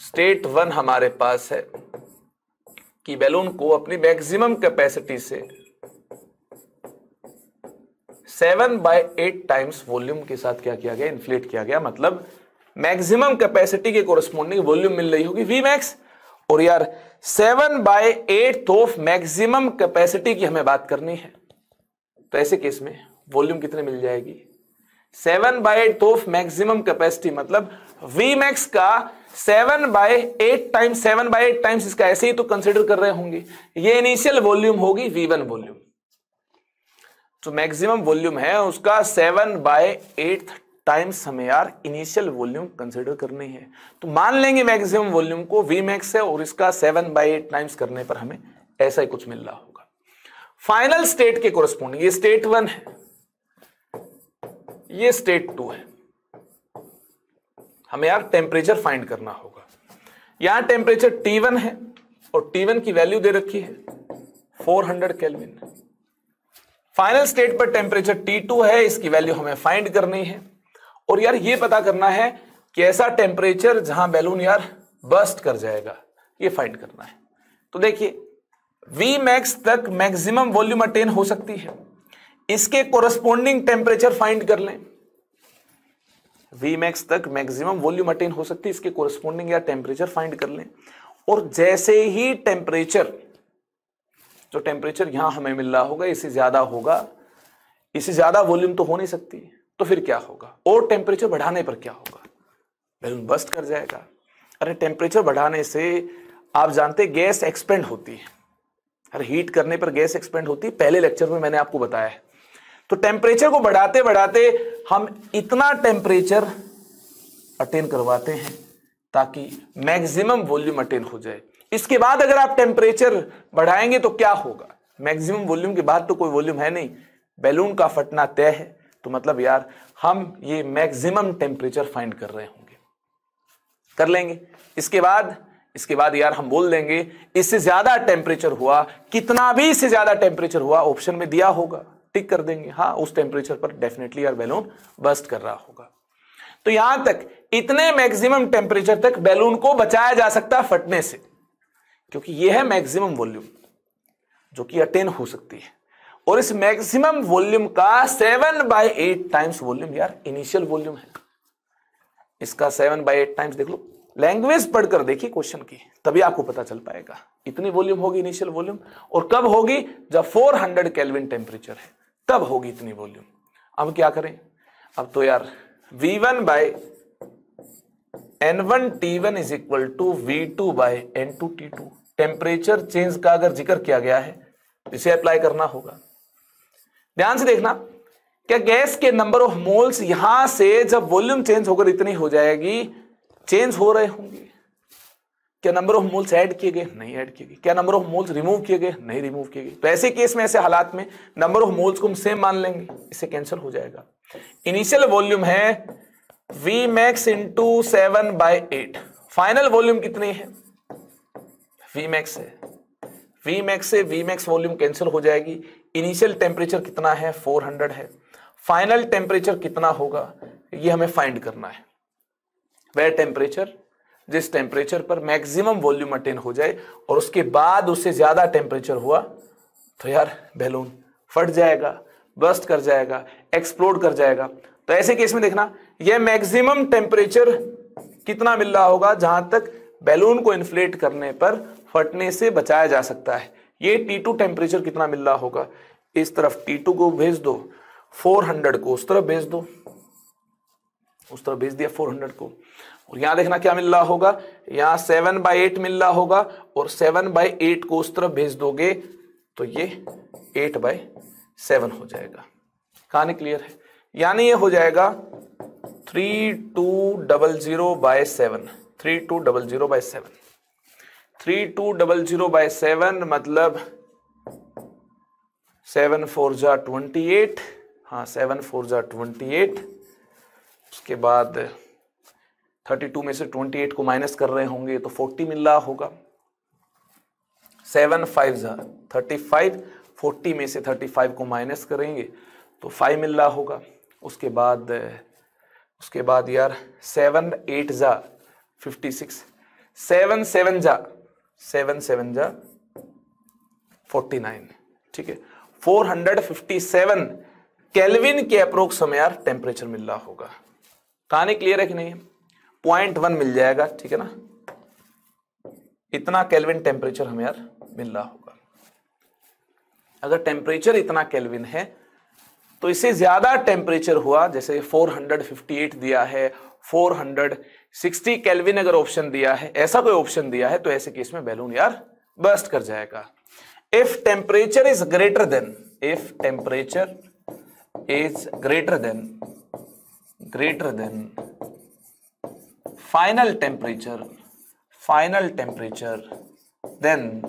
स्टेट 1 हमारे पास है कि बैलून को अपनी मैक्सिमम कैपेसिटी से 7/8 टाइम्स वॉल्यूम के साथ क्या किया गया, इन्फ्लेट किया गया। मतलब मैक्सिमम कैपेसिटी के कोरस्पोंडिंग वॉल्यूम मिल रही होगी वी मैक्स, और यार 7/8 ऑफ मैक्सिमम कैपेसिटी की हमें बात करनी है, तो ऐसे केस में वॉल्यूम कितने मिल जाएगी, 7/8 ऑफ मैक्सिमम कैपेसिटी, मतलब वी मैक्स का 7/8 टाइम्स, 7/8 टाइम्स इसका ऐसे ही तो कंसिडर कर रहे होंगे, ये इनिशियल वॉल्यूम होगी V1 वॉल्यूम। जो मैक्सिमम वॉल्यूम है उसका 7/8 टाइम्स हमें यार इनिशियल वॉल्यूम कंसिडर करनी है। तो मान लेंगे मैक्सिमम वॉल्यूम को V मैक्स है और इसका 7/8 टाइम्स करने पर हमें ऐसा ही कुछ मिल रहा होगा। फाइनल स्टेट के कोरस्पोंडिंग, ये स्टेट 1 है, ये स्टेट 2 है, हमें यार टेम्परेचर फाइंड करना होगा। यहां टेम्परेचर T1 है और T1 की वैल्यू दे रखी है 400 केल्विन। फाइनल स्टेट पर टेम्परेचर T2 है, इसकी वैल्यू हमें फाइंड करनी है और यार ये पता करना है कि ऐसा टेम्परेचर जहां बैलून यार बर्स्ट कर जाएगा, ये फाइंड करना है। तो देखिए V मैक्स तक मैक्सिमम वॉल्यूम अटेन हो सकती है, इसके कोरस्पोंडिंग टेम्परेचर फाइंड कर लें। V मैक्स तक मैक्सिमम वॉल्यूम अटेन हो सकती है, इसके कोरस्पोंडिंग या टेम्परेचर फाइंड कर लें। और जैसे ही टेम्परेचर, जो टेम्परेचर यहां हमें मिल रहा होगा इससे ज्यादा होगा, इससे ज्यादा वॉल्यूम तो हो नहीं सकती, तो फिर क्या होगा, और टेम्परेचर बढ़ाने पर क्या होगा, बैलून बर्स्ट कर जाएगा। अरे टेम्परेचर बढ़ाने से आप जानते गैस एक्सपेंड होती है, अरे हीट करने पर गैस एक्सपेंड होती है, पहले लेक्चर में मैंने आपको बताया है। तो टेम्परेचर को बढ़ाते बढ़ाते हम इतना टेम्परेचर अटेन करवाते हैं ताकि मैक्सिमम वॉल्यूम अटेन हो जाए। इसके बाद अगर आप टेम्परेचर बढ़ाएंगे तो क्या होगा, मैक्सिमम वॉल्यूम के बाद तो कोई वॉल्यूम है नहीं, बैलून का फटना तय है। तो मतलब यार हम ये मैक्सिमम टेम्परेचर फाइंड कर रहे होंगे, कर लेंगे। इसके बाद यार हम बोल देंगे इससे ज्यादा टेम्परेचर हुआ, कितना भी इससे ज्यादा टेम्परेचर हुआ ऑप्शन में दिया होगा, टिक कर देंगे, हाँ उस टेम्परेचर पर डेफिनेटली यार बैलून बर्स्ट कर रहा होगा। तो यहां तक इतने मैक्सिमम टेम्परेचर तक बैलून को बचाया जा सकता है फटने से, क्योंकि यह है मैक्सिमम वॉल्यूम जो कि अटेन हो सकती है। और इस मैक्सिमम वॉल्यूम का 7/8 टाइम्स वॉल्यूम यार इनिशियल वॉल्यूम है, इसका 7/8 टाइम्स देख लो, लैंग्वेज पढ़कर देखिए क्वेश्चन की, तभी आपको पता चल पाएगा। इतनी वॉल्यूम होगी इनिशियल वॉल्यूम, और कब होगी, जब 400 केल्विन टेम्परेचर है तब होगी इतनी वॉल्यूम। अब क्या करें, अब तो यार V1/N1 T1 is equal to V2/N2 T2, temperature change का अगर जिक्र किया गया है इसे अप्लाई करना होगा। ध्यान से देखना, क्या गैस के नंबर ऑफ मोल्स यहां से जब वॉल्यूम चेंज होकर इतनी हो जाएगी, चेंज हो रहे होंगे, क्या नंबर ऑफ मोल्स ऐड किए गए, नहीं ऐड किए गए, क्या नंबर ऑफ मोल्स रिमूव किए गए, नहीं रिमूव किए गए। तो ऐसे केस में, ऐसे हालात में नंबर ऑफ मोल्स को हम सेम मान लेंगे, इससे कैंसिल हो जाएगा। इनिशियल वॉल्यूम है V max into 7/8, final volume कितनी है, V मैक्स है, V मैक्स से V मैक्स वॉल्यूम कैंसिल हो जाएगी। इनिशियल टेम्परेचर कितना है, 400 है, फाइनल टेम्परेचर कितना होगा ये हमें फाइंड करना है। वह टेम्परेचर, जिस टेम्परेचर पर मैक्सिमम वॉल्यूम अटेन हो जाए और उसके बाद उससे ज्यादा टेम्परेचर हुआ तो यार बैलून फट जाएगा, बर्स्ट कर जाएगा, एक्सप्लोड कर जाएगा। तो ऐसे केस में देखना, यह मैक्सिमम टेम्परेचर कितना मिल रहा होगा जहां तक बैलून को इन्फ्लेट करने पर फटने से बचाया जा सकता है। ये T2 टेम्परेचर कितना मिल रहा होगा, इस तरफ T2 को भेज दो, 400 को उस तरफ भेज दो, उस तरफ भेज दिया 400 को। और यहां देखना क्या मिल रहा होगा, यहां 7/8 मिल रहा होगा और 7/8 को उस तरफ भेज दोगे तो ये 8/7 हो जाएगा। कहानी क्लियर है, यानी ये हो जाएगा 3200/7, 3200/7, 3200/7 मतलब 7 4 जा 28, हाँ 7 4 जा 28। उसके बाद 32 में से 28 को माइनस कर रहे होंगे तो 40 मिल रहा होगा। 7 5 जा 35, 40 में से 35 को माइनस करेंगे तो 5 मिल रहा होगा। उसके बाद यार 7 8 जा 56, 7 7 जा 49, ठीक है। 457 केल्विन के अप्रोक्स हमें यार टेम्परेचर मिल रहा होगा। कहानी क्लियर है कि नहीं है? 0.1 मिल जाएगा, ठीक है ना। इतना केल्विन टेम्परेचर हमें यार मिल रहा होगा। अगर टेम्परेचर इतना केल्विन है तो इससे ज्यादा टेम्परेचर हुआ, जैसे 458 दिया है, 460 केल्विन अगर ऑप्शन दिया है, ऐसा कोई ऑप्शन दिया है, तो ऐसे केस में बैलून यार बर्स्ट कर जाएगा। If temperature is greater than, if temperature is greater than final temperature then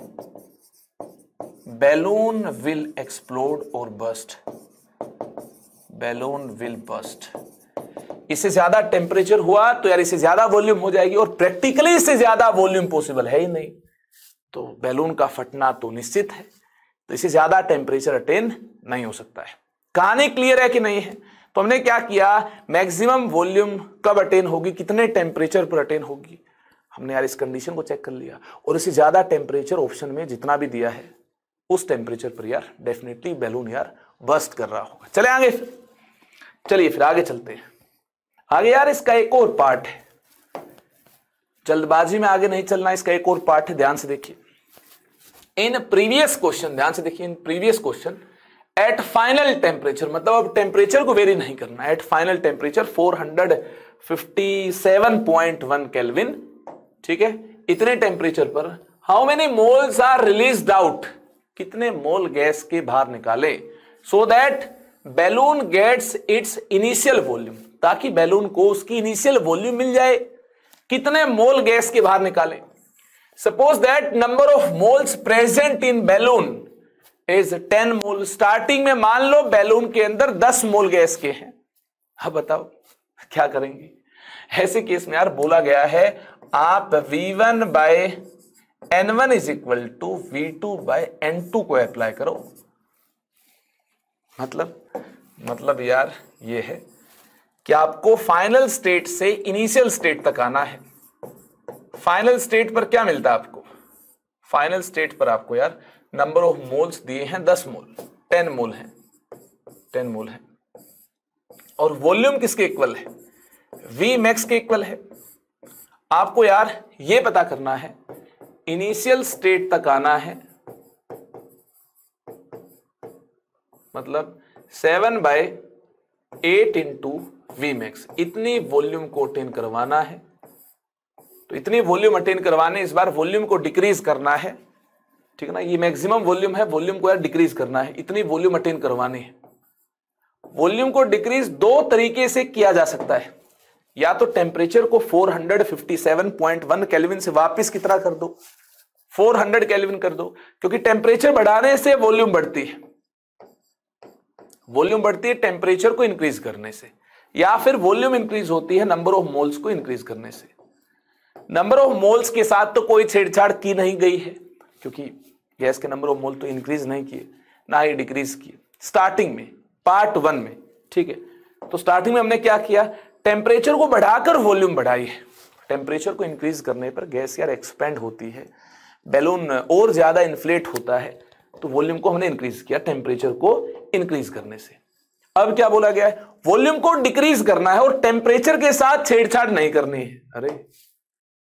balloon will explode or burst, balloon will burst। इससे ज्यादा टेम्परेचर हुआ तो यार इससे ज्यादा वॉल्यूम हो जाएगी, और प्रैक्टिकली इससे ज्यादा वॉल्यूम पॉसिबल है ही नहीं, तो बैलून का फटना तो निश्चित है। तो इससे ज्यादा टेम्परेचर अटेन नहीं हो सकता है। कहानी क्लियर है कि नहीं है? तो हमने क्या किया, मैक्सिमम वॉल्यूम कब अटेन होगी, कितने टेम्परेचर पर अटेन होगी, हमने यार इस कंडीशन को चेक कर लिया, और इससे ज्यादा टेम्परेचर ऑप्शन में जितना भी दिया है उस टेम्परेचर पर यार डेफिनेटली बैलून यार बर्स्ट कर रहा होगा। चले आगे, चलिए फिर आगे चलते हैं। आगे यार इसका एक और पार्ट है, जल्दबाजी में आगे नहीं चलना, इसका एक और पार्ट है, ध्यान से देखिए। इन प्रीवियस क्वेश्चन, ध्यान से देखिए, in previous question at final temperature, मतलब अब टेम्परेचर को वेरी नहीं करना, एट फाइनल टेम्परेचर 457.1 केल्विन, ठीक है, इतने टेम्परेचर पर how many moles are released out, कितने मोल गैस के बाहर निकाले, so that balloon gets its initial volume, ताकि बैलून को उसकी इनिशियल वॉल्यूम मिल जाए। कितने मोल गैस के बाहर निकाले, suppose that number of moles present in balloon is 10 mole. Starting में मान लो बैलून के अंदर 10 मोल गैस के हैं, अब बताओ क्या करेंगे? ऐसे केस में यार बोला गया है आप V1/N1 is equal to V2/N2 को अप्लाई करो। मतलब यार ये है कि आपको फाइनल स्टेट से इनिशियल स्टेट तक आना है। फाइनल स्टेट पर क्या मिलता है आपको? फाइनल स्टेट पर आपको यार नंबर ऑफ मोल्स दिए हैं 10 मोल, 10 मोल हैं, 10 मोल हैं, और वॉल्यूम किसके इक्वल है? V मैक्स के इक्वल है। आपको यार ये पता करना है, इनिशियल स्टेट तक आना है, मतलब 7/8 इंटू V मैक्स, इतनी वॉल्यूम को अटेन करवाना है। तो इतनी वॉल्यूम अटेन करवाने, इस बार वॉल्यूम को डिक्रीज करना है, ठीक है ना, ये मैक्सिमम वॉल्यूम है, वॉल्यूम को यार डिक्रीज करना है, इतनी वॉल्यूम अटेन करवानी है। वॉल्यूम को डिक्रीज दो तरीके से किया जा सकता है, या तो टेम्परेचर को 457.1 केल्विन से वापस कितना कर दो, 400 केल्विन कर दो, क्योंकि टेम्परेचर बढ़ाने से वॉल्यूम बढ़ती है, वॉल्यूम बढ़ती है टेम्परेचर को इंक्रीज करने से, या फिर वॉल्यूम इंक्रीज होती है नंबर ऑफ मोल्स को इंक्रीज करने से। नंबर ऑफ मोल्स के साथ तो कोई छेड़छाड़ की नहीं गई है, क्योंकि गैस के नंबर ऑफ मोल तो इंक्रीज नहीं किए, ना ही डिक्रीज किए स्टार्टिंग में, पार्ट 1 में, ठीक है। तो स्टार्टिंग में हमने क्या किया, टेम्परेचर को बढ़ाकर वॉल्यूम बढ़ाई है। टेम्परेचर को इंक्रीज करने पर गैस यार एक्सपेंड होती है, बैलून और ज्यादा इन्फ्लेट होता है, तो वॉल्यूम को हमने इंक्रीज किया टेम्परेचर को इंक्रीज करने से। अब क्या बोला गया है, वॉल्यूम को डिक्रीज करना है और टेम्परेचर के साथ छेड़छाड़ नहीं करनी है। अरे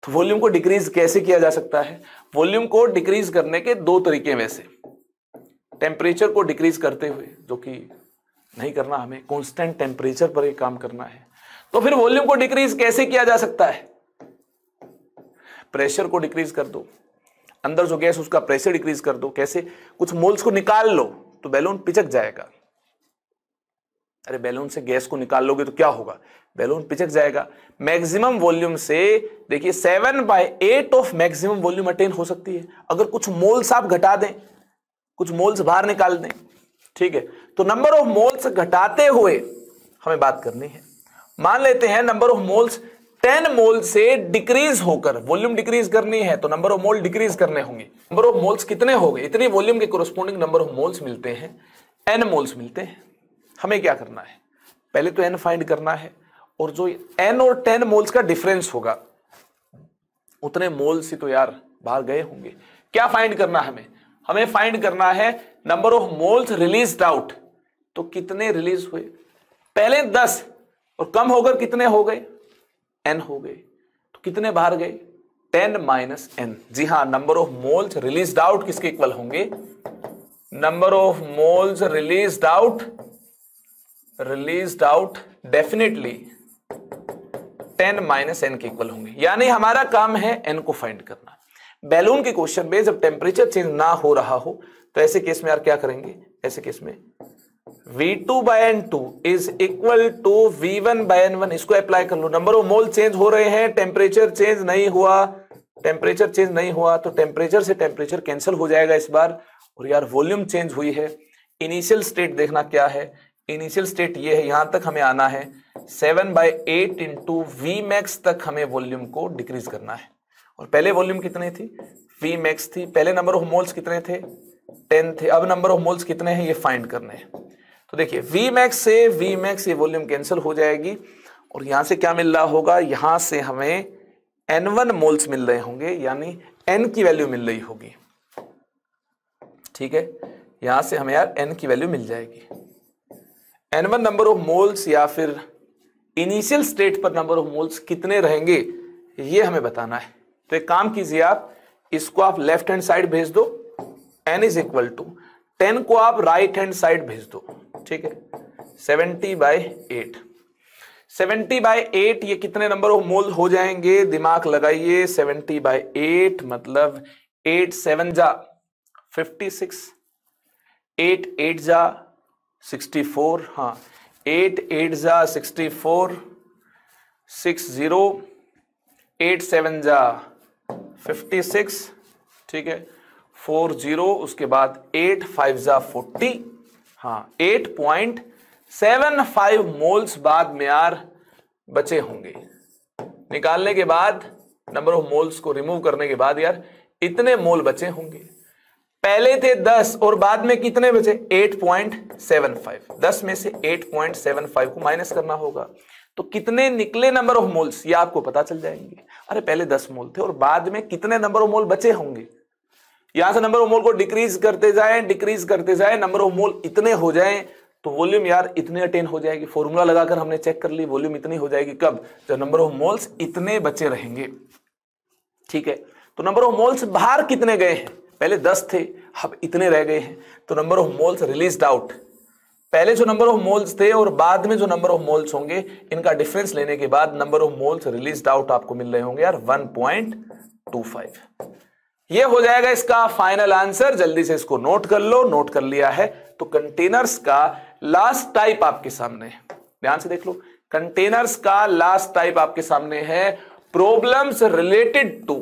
तो वॉल्यूम को डिक्रीज कैसे किया जा सकता है? वॉल्यूम को डिक्रीज करने के दो तरीके, वैसे टेम्परेचर को डिक्रीज करते हुए, जो कि नहीं करना, हमें कांस्टेंट टेम्परेचर पर ही काम करना है। तो फिर वॉल्यूम को डिक्रीज कैसे किया जा सकता है? प्रेशर को डिक्रीज कर दो, अंदर जो गैस उसका प्रेशर डिक्रीज कर दो। कैसे? कुछ मोल्स को निकाल लो तो बैलून पिचक जाएगा, अरे बैलून से गैस को निकाल लोगे तो क्या होगा, बैलून पिचक जाएगा। मैक्सिमम वॉल्यूम से देखिए 7/8 ऑफ मैक्सिमम वॉल्यूम अटेन हो सकती है। अगर कुछ मोल्स आप घटा दें, कुछ मोल्स बाहर निकाल दें, ठीक है, तो नंबर ऑफ मोल्स घटाते हुए हमें बात करनी है। मान लेते हैं नंबर ऑफ मोल्स 10 मोल से डिक्रीज होकर वॉल्यूम डिक्रीज करनी है, तो नंबर ऑफ मोल डिक्रीज करने होंगे। नंबर ऑफ मोल्स कितने हो गए, इतनी वॉल्यूम के कोरस्पोंडिंग नंबर ऑफ मोल्स मिलते हैं, n मोल्स मिलते हैं। हमें क्या करना है, पहले तो n फाइंड करना है, और जो n और 10 मोल्स का डिफरेंस होगा उतने मोल्स ही तो यार बाहर गए होंगे। क्या फाइंड करना है हमें फाइंड करना है number of moles released out. तो कितने रिलीज हुए, पहले 10 और कम होकर कितने हो गए, n हो गए, तो कितने बाहर गए, 10 माइनस n। जी हां, number of moles released out किसके इक्वल होंगे, number of moles released out definitely 10 minus n के इक्वल होंगे। यानी हमारा काम है n को फाइंड करना। बैलून के क्वेश्चन में जब टेम्परेचर चेंज ना हो रहा हो तो ऐसे केस में यार क्या करेंगे, ऐसे केस में V2/N2 is equal to V1/N1, इसको अप्लाई कर लो। नंबर ऑफ मोल चेंज हो रहे हैं, टेम्परेचर चेंज नहीं हुआ, टेम्परेचर चेंज नहीं हुआ तो टेम्परेचर से टेम्परेचर कैंसिल हो जाएगा इस बार। और यार वॉल्यूम चेंज हुई है, इनिशियल स्टेट देखना क्या है, इनिशियल स्टेट ये है, यहां तक हमें आना है 7/8 इंटू वी मैक्स तक हमें वॉल्यूम को डिक्रीज करना है। और पहले वॉल्यूम कितनी थी, वी मैक्स थी, पहले नंबर ऑफ मोल्स कितने थे, 10 थे, अब नंबर ऑफ मोल्स कितने हैं ये फाइंड करने हैं। तो देखिए वी मैक्स से वी मैक्स ये वॉल्यूम कैंसिल हो जाएगी, और यहां से क्या मिल रहा होगा, यहां से हमें N1 मोल्स मिल रहे होंगे, यानी N की वैल्यू मिल रही होगी, ठीक है, यहां से हमें यार N की वैल्यू मिल जाएगी। N1 नंबर ऑफ मोल्स या फिर इनिशियल स्टेट पर नंबर ऑफ मोल्स कितने रहेंगे ये हमें बताना है। तो एक काम कीजिए, आप इसको आप लेफ्ट हैंड साइड भेज दो, n इज इक्वल टू 10 को आप राइट हैंड साइड भेज दो, ठीक है, 70/8। 70/8 ये कितने नंबर ऑफ मोल हो जाएंगे, दिमाग लगाइए, 70/8 मतलब 8 7 जा 56, 8 8 जा 64, हाँ 8 8 जा 64, 60, 8 7 जा 56, ठीक है, 40, उसके बाद 8 5 जा 40, हाँ 8.75 मोल्स बाद में यार बचे होंगे। निकालने के बाद नंबर ऑफ मोल्स को रिमूव करने के बाद यार इतने मोल बचे होंगे। पहले थे 10 और बाद में कितने बचे, 8.75। 10 में से 8.75 को माइनस करना होगा, तो कितने निकले नंबर ऑफ मोल्स ये आपको पता चल जाएंगे। अरे पहले 10 मोल थे और बाद में कितने नंबर ऑफ मोल बचे होंगे, यहां से नंबर ऑफ मोल को डिक्रीज करते जाए, नंबर ऑफ मोल इतने हो जाएं तो वॉल्यूम यार इतने अटेन हो जाएगी। फॉर्मूला लगाकर हमने चेक कर ली, वॉल्यूम इतनी हो जाएगी कब, जब नंबर ऑफ मोल्स इतने बचे रहेंगे, ठीक है। तो नंबर ऑफ मोल्स बाहर कितने गए हैं, पहले 10 थे अब इतने रह गए हैं, तो number of moles released out, पहले जो नंबर ऑफ मोल्स थे और बाद में जो नंबर ऑफ मोल्स होंगे इनका डिफरेंस लेने के बाद number of moles released out आपको मिल रहे होंगे यार 1.25। ये हो जाएगा इसका फाइनल आंसर। जल्दी से इसको नोट कर लो, नोट कर लिया है तो कंटेनर्स का लास्ट टाइप आपके सामने है, ध्यान से देख लो। कंटेनर्स का लास्ट टाइप आपके सामने है, problems related to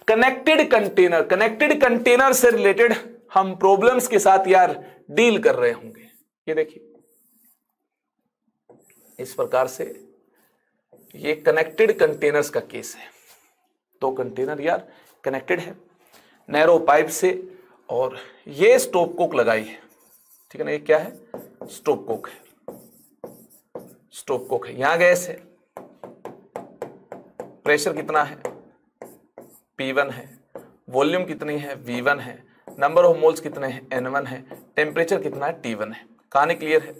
connected container. Connected container से रिलेटेड हम प्रॉब्लम्स के साथ यार डील कर रहे होंगे। ये देखिए इस प्रकार से ये कनेक्टेड कंटेनर्स का केस है। दो कंटेनर यार कनेक्टेड है नैरो पाइप से, और ये स्टॉप कोक लगाई है, ठीक है ना, ये क्या है, स्टॉप कोक है, स्टॉप कोक है, यहां गैस है, प्रेशर कितना है P1 है, वॉल्यूम कितनी है V1 है, नंबर ऑफ मोल्स कितने हैं N1 है, टेम्परेचर कितना है T1 है। कहानी क्लियर है,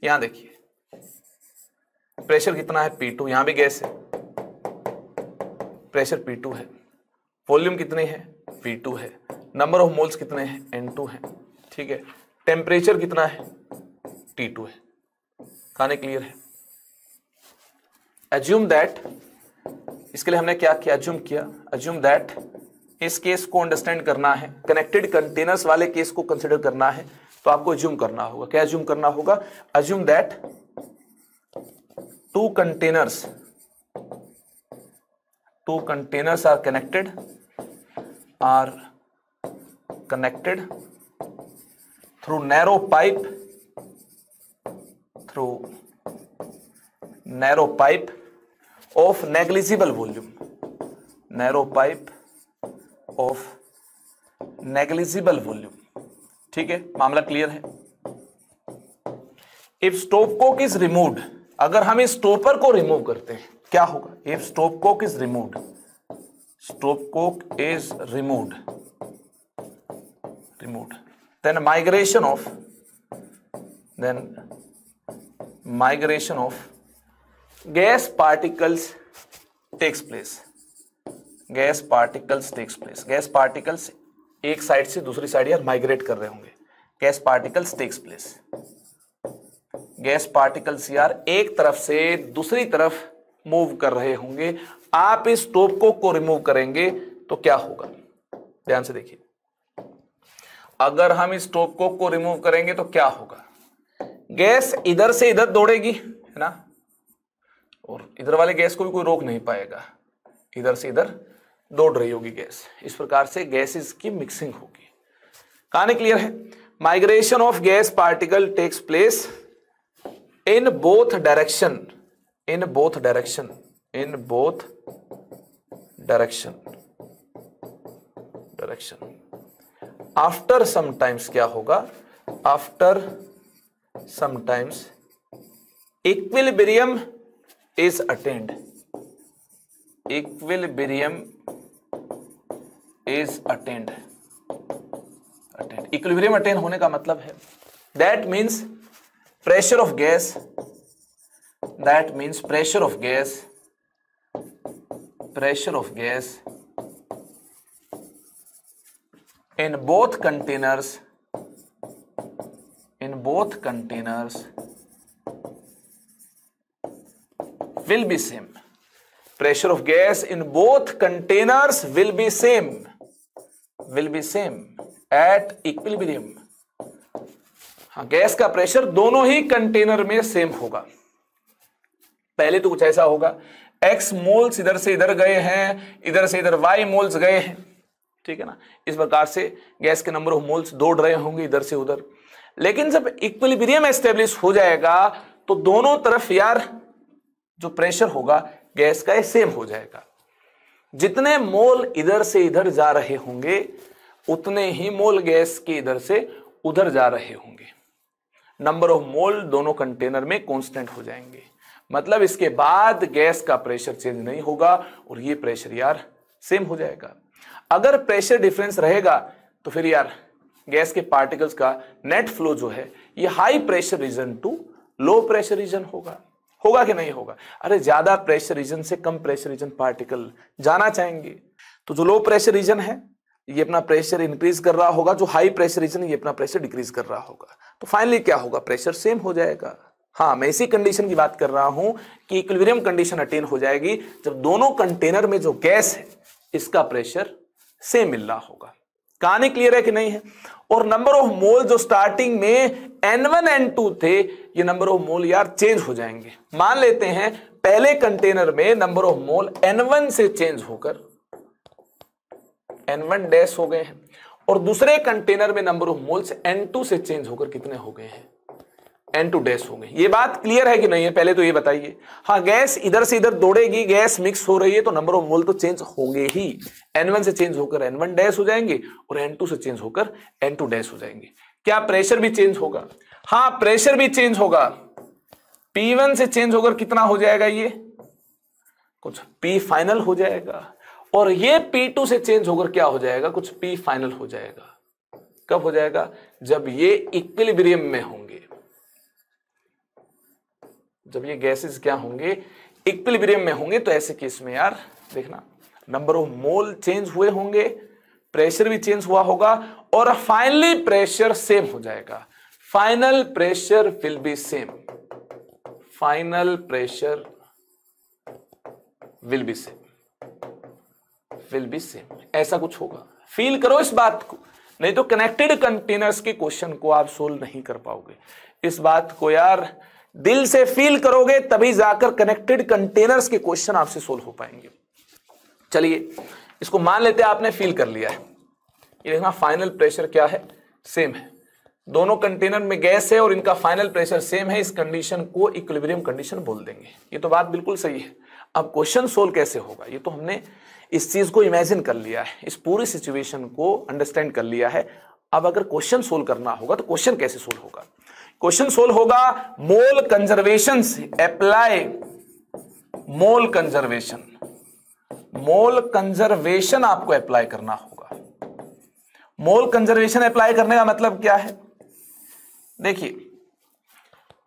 यहां देखिए प्रेशर कितना है P2, यहां भी गैस है, प्रेशर P2 है, वॉल्यूम कितनी है V2 है, नंबर ऑफ मोल्स कितने हैं N2 है, ठीक है, टेम्परेचर कितना है T2 है। कहानी क्लियर है। एज्यूम दैट, इसके लिए हमने क्या किया, एज्यूम किया, एज्यूम दैट इस केस को अंडरस्टैंड करना है, कनेक्टेड कंटेनर्स वाले केस को कंसिडर करना है, तो आपको अज्यूम करना होगा। क्या अज्यूम करना होगा? Assume that two containers are connected through narrow pipe of negligible volume, ठीक है, मामला क्लियर है। इफ स्टॉपकोक इज रिमूव्ड, अगर हम इस स्टॉपर को रिमूव करते हैं क्या होगा? If stopcock is removed then migration of gas particles takes place। Gas particles एक साइड से दूसरी साइड यार माइग्रेट कर रहे होंगे। Gas particles takes place, gas particles यार एक तरफ से दूसरी तरफ मूव कर रहे होंगे। आप इस स्टॉपकोक को रिमूव करेंगे तो क्या होगा? ध्यान से देखिए, अगर हम इस स्टॉपकोक को रिमूव करेंगे तो क्या होगा? गैस इधर से इधर दौड़ेगी, है ना, और इधर वाले गैस को भी कोई रोक नहीं पाएगा, इधर से इधर दौड़ रही होगी गैस। इस प्रकार से गैसेस की मिक्सिंग होगी। कहानी क्लियर है? Migration of gas particle takes place in both direction. After sometimes क्या होगा? After sometimes equilibrium is attained. Equilibrium attain होने का मतलब है that means pressure of gas in both containers will be same। pressure of gas in both containers will be same at equilibrium। हाँ, gas का pressure दोनों ही container में same होगा। पहले तो कुछ ऐसा होगा, x मोल्स इधर से इधर गए हैं, इधर से इधर y मोल्स गए हैं, ठीक है ना। इस प्रकार से गैस के नंबर ऑफ मोल्स दौड़ रहे होंगे इधर से उधर। लेकिन जब इक्विलिब्रियम एस्टेब्लिश हो जाएगा तो दोनों तरफ यार जो प्रेशर होगा गैस का सेम हो जाएगा। जितने मोल इधर से इधर जा रहे होंगे उतने ही मोल गैस के इधर से उधर जा रहे होंगे। नंबर ऑफ मोल दोनों कंटेनर में कांस्टेंट हो जाएंगे। मतलब इसके बाद गैस का प्रेशर चेंज नहीं होगा और ये प्रेशर यार सेम हो जाएगा। अगर प्रेशर डिफरेंस रहेगा तो फिर यार गैस के पार्टिकल्स का नेट फ्लो जो है ये high pressure region to low pressure region होगा कि नहीं होगा? अरे ज्यादा प्रेशर रीजन से कम प्रेशर रीजन पार्टिकल जाना चाहेंगे। तो जो लो प्रेशर रीजन है ये अपना प्रेशर इंक्रीज कर रहा होगा, जो हाई प्रेशर रीजन ये अपना प्रेशर डिक्रीज कर रहा होगा। तो फाइनली क्या होगा? प्रेशर सेम हो जाएगा। हाँ, मैं इसी कंडीशन की बात कर रहा हूं कि इक्विलिब्रियम कंडीशन अटेन हो जाएगी जब दोनों कंटेनर में जो गैस है इसका प्रेशर सेम मिल रहा होगा। कहानी क्लियर है कि नहीं है? और नंबर ऑफ मोल जो स्टार्टिंग में N1 N2 थे ये नंबर ऑफ मोल यार चेंज हो जाएंगे। मान लेते हैं पहले कंटेनर में नंबर ऑफ मोल N1 से चेंज होकर N1 डैश हो गए हैं और दूसरे कंटेनर में नंबर ऑफ मोल्स N2 से चेंज होकर कितने हो गए हैं? N2 डैश हो गए। ये बात क्लियर है कि नहीं है? पहले तो ये बताइए। हाँ, गैस इधर से इधर दौड़ेगी, गैस मिक्स हो रही है तो नंबर ऑफ मोल तो चेंज होंगे ही। N1 से चेंज होकर N1 डैश हो जाएंगे और N2 से चेंज होकर N2 डैश हो जाएंगे। क्या प्रेशर भी चेंज होगा? हाँ, प्रेशर भी चेंज होगा। P1 से चेंज होकर कितना हो जाएगा? ये कुछ P फाइनल हो जाएगा और ये P2 से चेंज होकर क्या हो जाएगा? कुछ P फाइनल हो जाएगा। कब हो जाएगा? जब ये इक्विलिब्रियम में होंगे। जब ये गैसेस क्या होंगे? इक्विलिब्रियम में होंगे। तो ऐसे केस में यार देखना नंबर ऑफ मोल चेंज हुए होंगे, प्रेशर भी चेंज हुआ होगा और फाइनली प्रेशर सेम हो जाएगा। Final pressure will be same. Final pressure will be same. Will be same, ऐसा कुछ होगा। फील करो इस बात को, नहीं तो कनेक्टेड कंटेनर्स के क्वेश्चन को आप सोल्व नहीं कर पाओगे। इस बात को यार दिल से फील करोगे तभी जाकर कनेक्टेड कंटेनर्स के क्वेश्चन आपसे सोल्व हो पाएंगे। चलिए इसको मान लेते हैं आपने फील कर लिया है। ये देखना फाइनल प्रेशर क्या है, सेम है, दोनों कंटेनर में गैस है और इनका फाइनल प्रेशर सेम है। इस कंडीशन को इक्विलिब्रियम कंडीशन बोल देंगे। ये तो बात बिल्कुल सही है। अब क्वेश्चन सोल्व कैसे होगा, ये तो हमने इस चीज को इमेजिन कर लिया है, इस पूरी सिचुएशन को अंडरस्टैंड कर लिया है। अब अगर क्वेश्चन सोल्व करना होगा तो क्वेश्चन कैसे सोल्व होगा? क्वेश्चन सोल्व होगा मोल कंजर्वेशन से। अप्लाई मोल कंजर्वेशन, मोल कंजर्वेशन आपको अप्लाई करना होगा। मोल कंजर्वेशन अप्लाई करने का मतलब क्या है? देखिए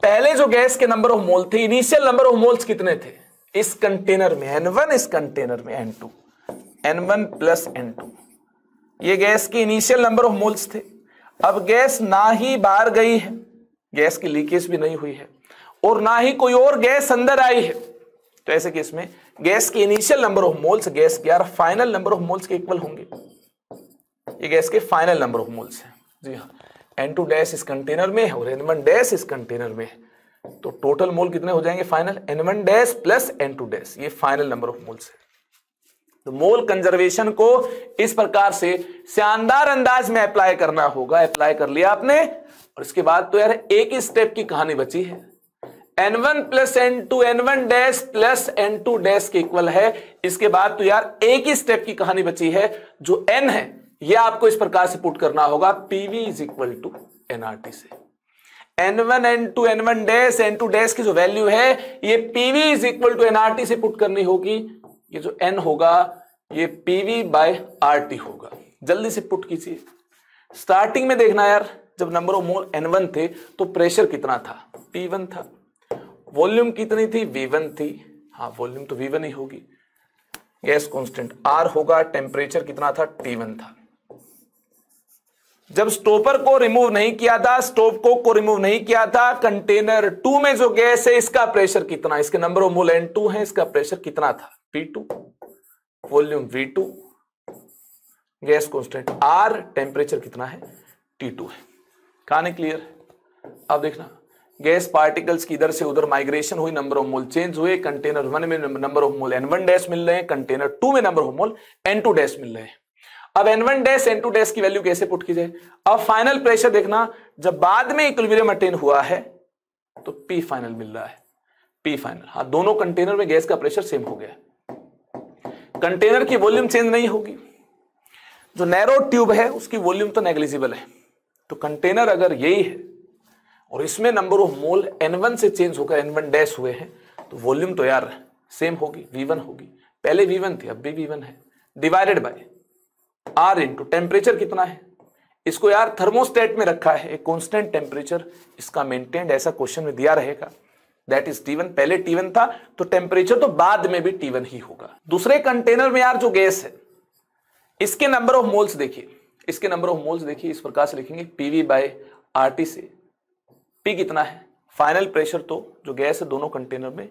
पहले जो गैस के नंबर ऑफ मोल थे, इनिशियल नंबर ऑफ मोल्स कितने थे इस कंटेनर में? N1, इस कंटेनर में N2, N1 प्लस N2, ये गैस के इनिशियल नंबर ऑफ मोल्स थे। अब गैस ना ही बाहर गई है, गैस की लीकेज भी नहीं हुई है, और ना ही कोई और गैस अंदर आई है, तो ऐसे केस में गैस के initial number of moles gas के यार फाइनल नंबर ऑफ मोल्स के इक्वल होंगे। ये गैस के फाइनल नंबर ऑफ मोल्स हैं। जी हाँ, N2 डैश इस कंटेनर में है और N1 डैश इस कंटेनर में है, तो टोटल मोल कितने हो जाएंगे final? N1 dash plus N2 dash, ये फाइनल नंबर ऑफ मोल्स है। तो मोल कंजर्वेशन को इस प्रकार से शानदार अंदाज में अप्लाई करना होगा। अप्लाई कर लिया आपने, और इसके बाद तो यार एक ही स्टेप की कहानी बची है। N1 plus N2, N1 dash plus N2 dash के इक्वल है। इसके बाद तो यार एक ही स्टेप की कहानी बची है, जो N है यह आपको इस प्रकार से पुट करना होगा, PV is equal to nRT से। N1 N2 N1 dash N2 dash की जो वैल्यू है ये PV is equal to nRT से पुट करनी होगी। ये जो N होगा ये PV बाय RT होगा। जल्दी से पुट कीजिए। स्टार्टिंग में देखना यार, जब नंबर ऑफ मोल N1 थे तो प्रेशर कितना था? P1 था। वॉल्यूम कितनी थी? V1 थी। हाँ, वॉल्यूम तो V1 ही होगी। गैस कांस्टेंट R होगा। टेम्परेचर कितना था? T1 था। जब स्टॉपर को रिमूव नहीं किया था, स्टॉप को रिमूव नहीं किया था, कंटेनर 2 में जो गैस है इसका प्रेशर कितना? इसके नंबर ऑफ मोल N2 है, इसका प्रेशर कितना था? P2। Volume V2, gas constant R, temperature कितना है? T2 है। कहानी क्लियर? अब देखना, गैस पार्टिकल्स की इधर से उधर माइग्रेशन हुई, नंबर ऑफ मोल चेंज हुए। कंटेनर 1 में number of mole N1 dash मिल रहे हैं, कंटेनर 2 में number of mole N2 dash मिल रहे हैं। अब N1 डैश N2 डैश की वैल्यू कैसे पुट की जाए? अब फाइनल प्रेशर देखना, जब बाद में इक्विलिब्रियम अटेन हुआ है तो P फाइनल मिल रहा है। P फाइनल, हाँ, दोनों कंटेनर में गैस का प्रेशर सेम हो गया। कंटेनर की वॉल्यूम चेंज नहीं होगी। जो नैरो ट्यूब है उसकी वॉल्यूम तो नेग्लिजिबल है। तो कंटेनर अगर यही है और इसमें नंबर ऑफ मोल N1 से चेंज होकर N1 डैश हुए हैं, तो वॉल्यूम तो यार सेम होगी, V1 होगी। पहले V1 थी, अब भी V1 है, divided by R into temperature कितना है? इसको यार थर्मोस्टेट में रखा है, एक कांस्टेंट टेम्परेचर इसका मेंटेन्ड, ऐसा क्वेश्चन में दिया रहेगा। That is T1। पहले T1 था तो टेम्परेचर तो बाद में भी T1 ही होगा। दूसरे कंटेनर में यार जो गैस है इसके नंबर ऑफ मोल्स देखिए, इसके नंबर ऑफ मोल्स देखिए, इस प्रकार से लिखेंगे PV बाय RT से। P कितना है? फाइनल प्रेशर, तो जो गैस है दोनों कंटेनर में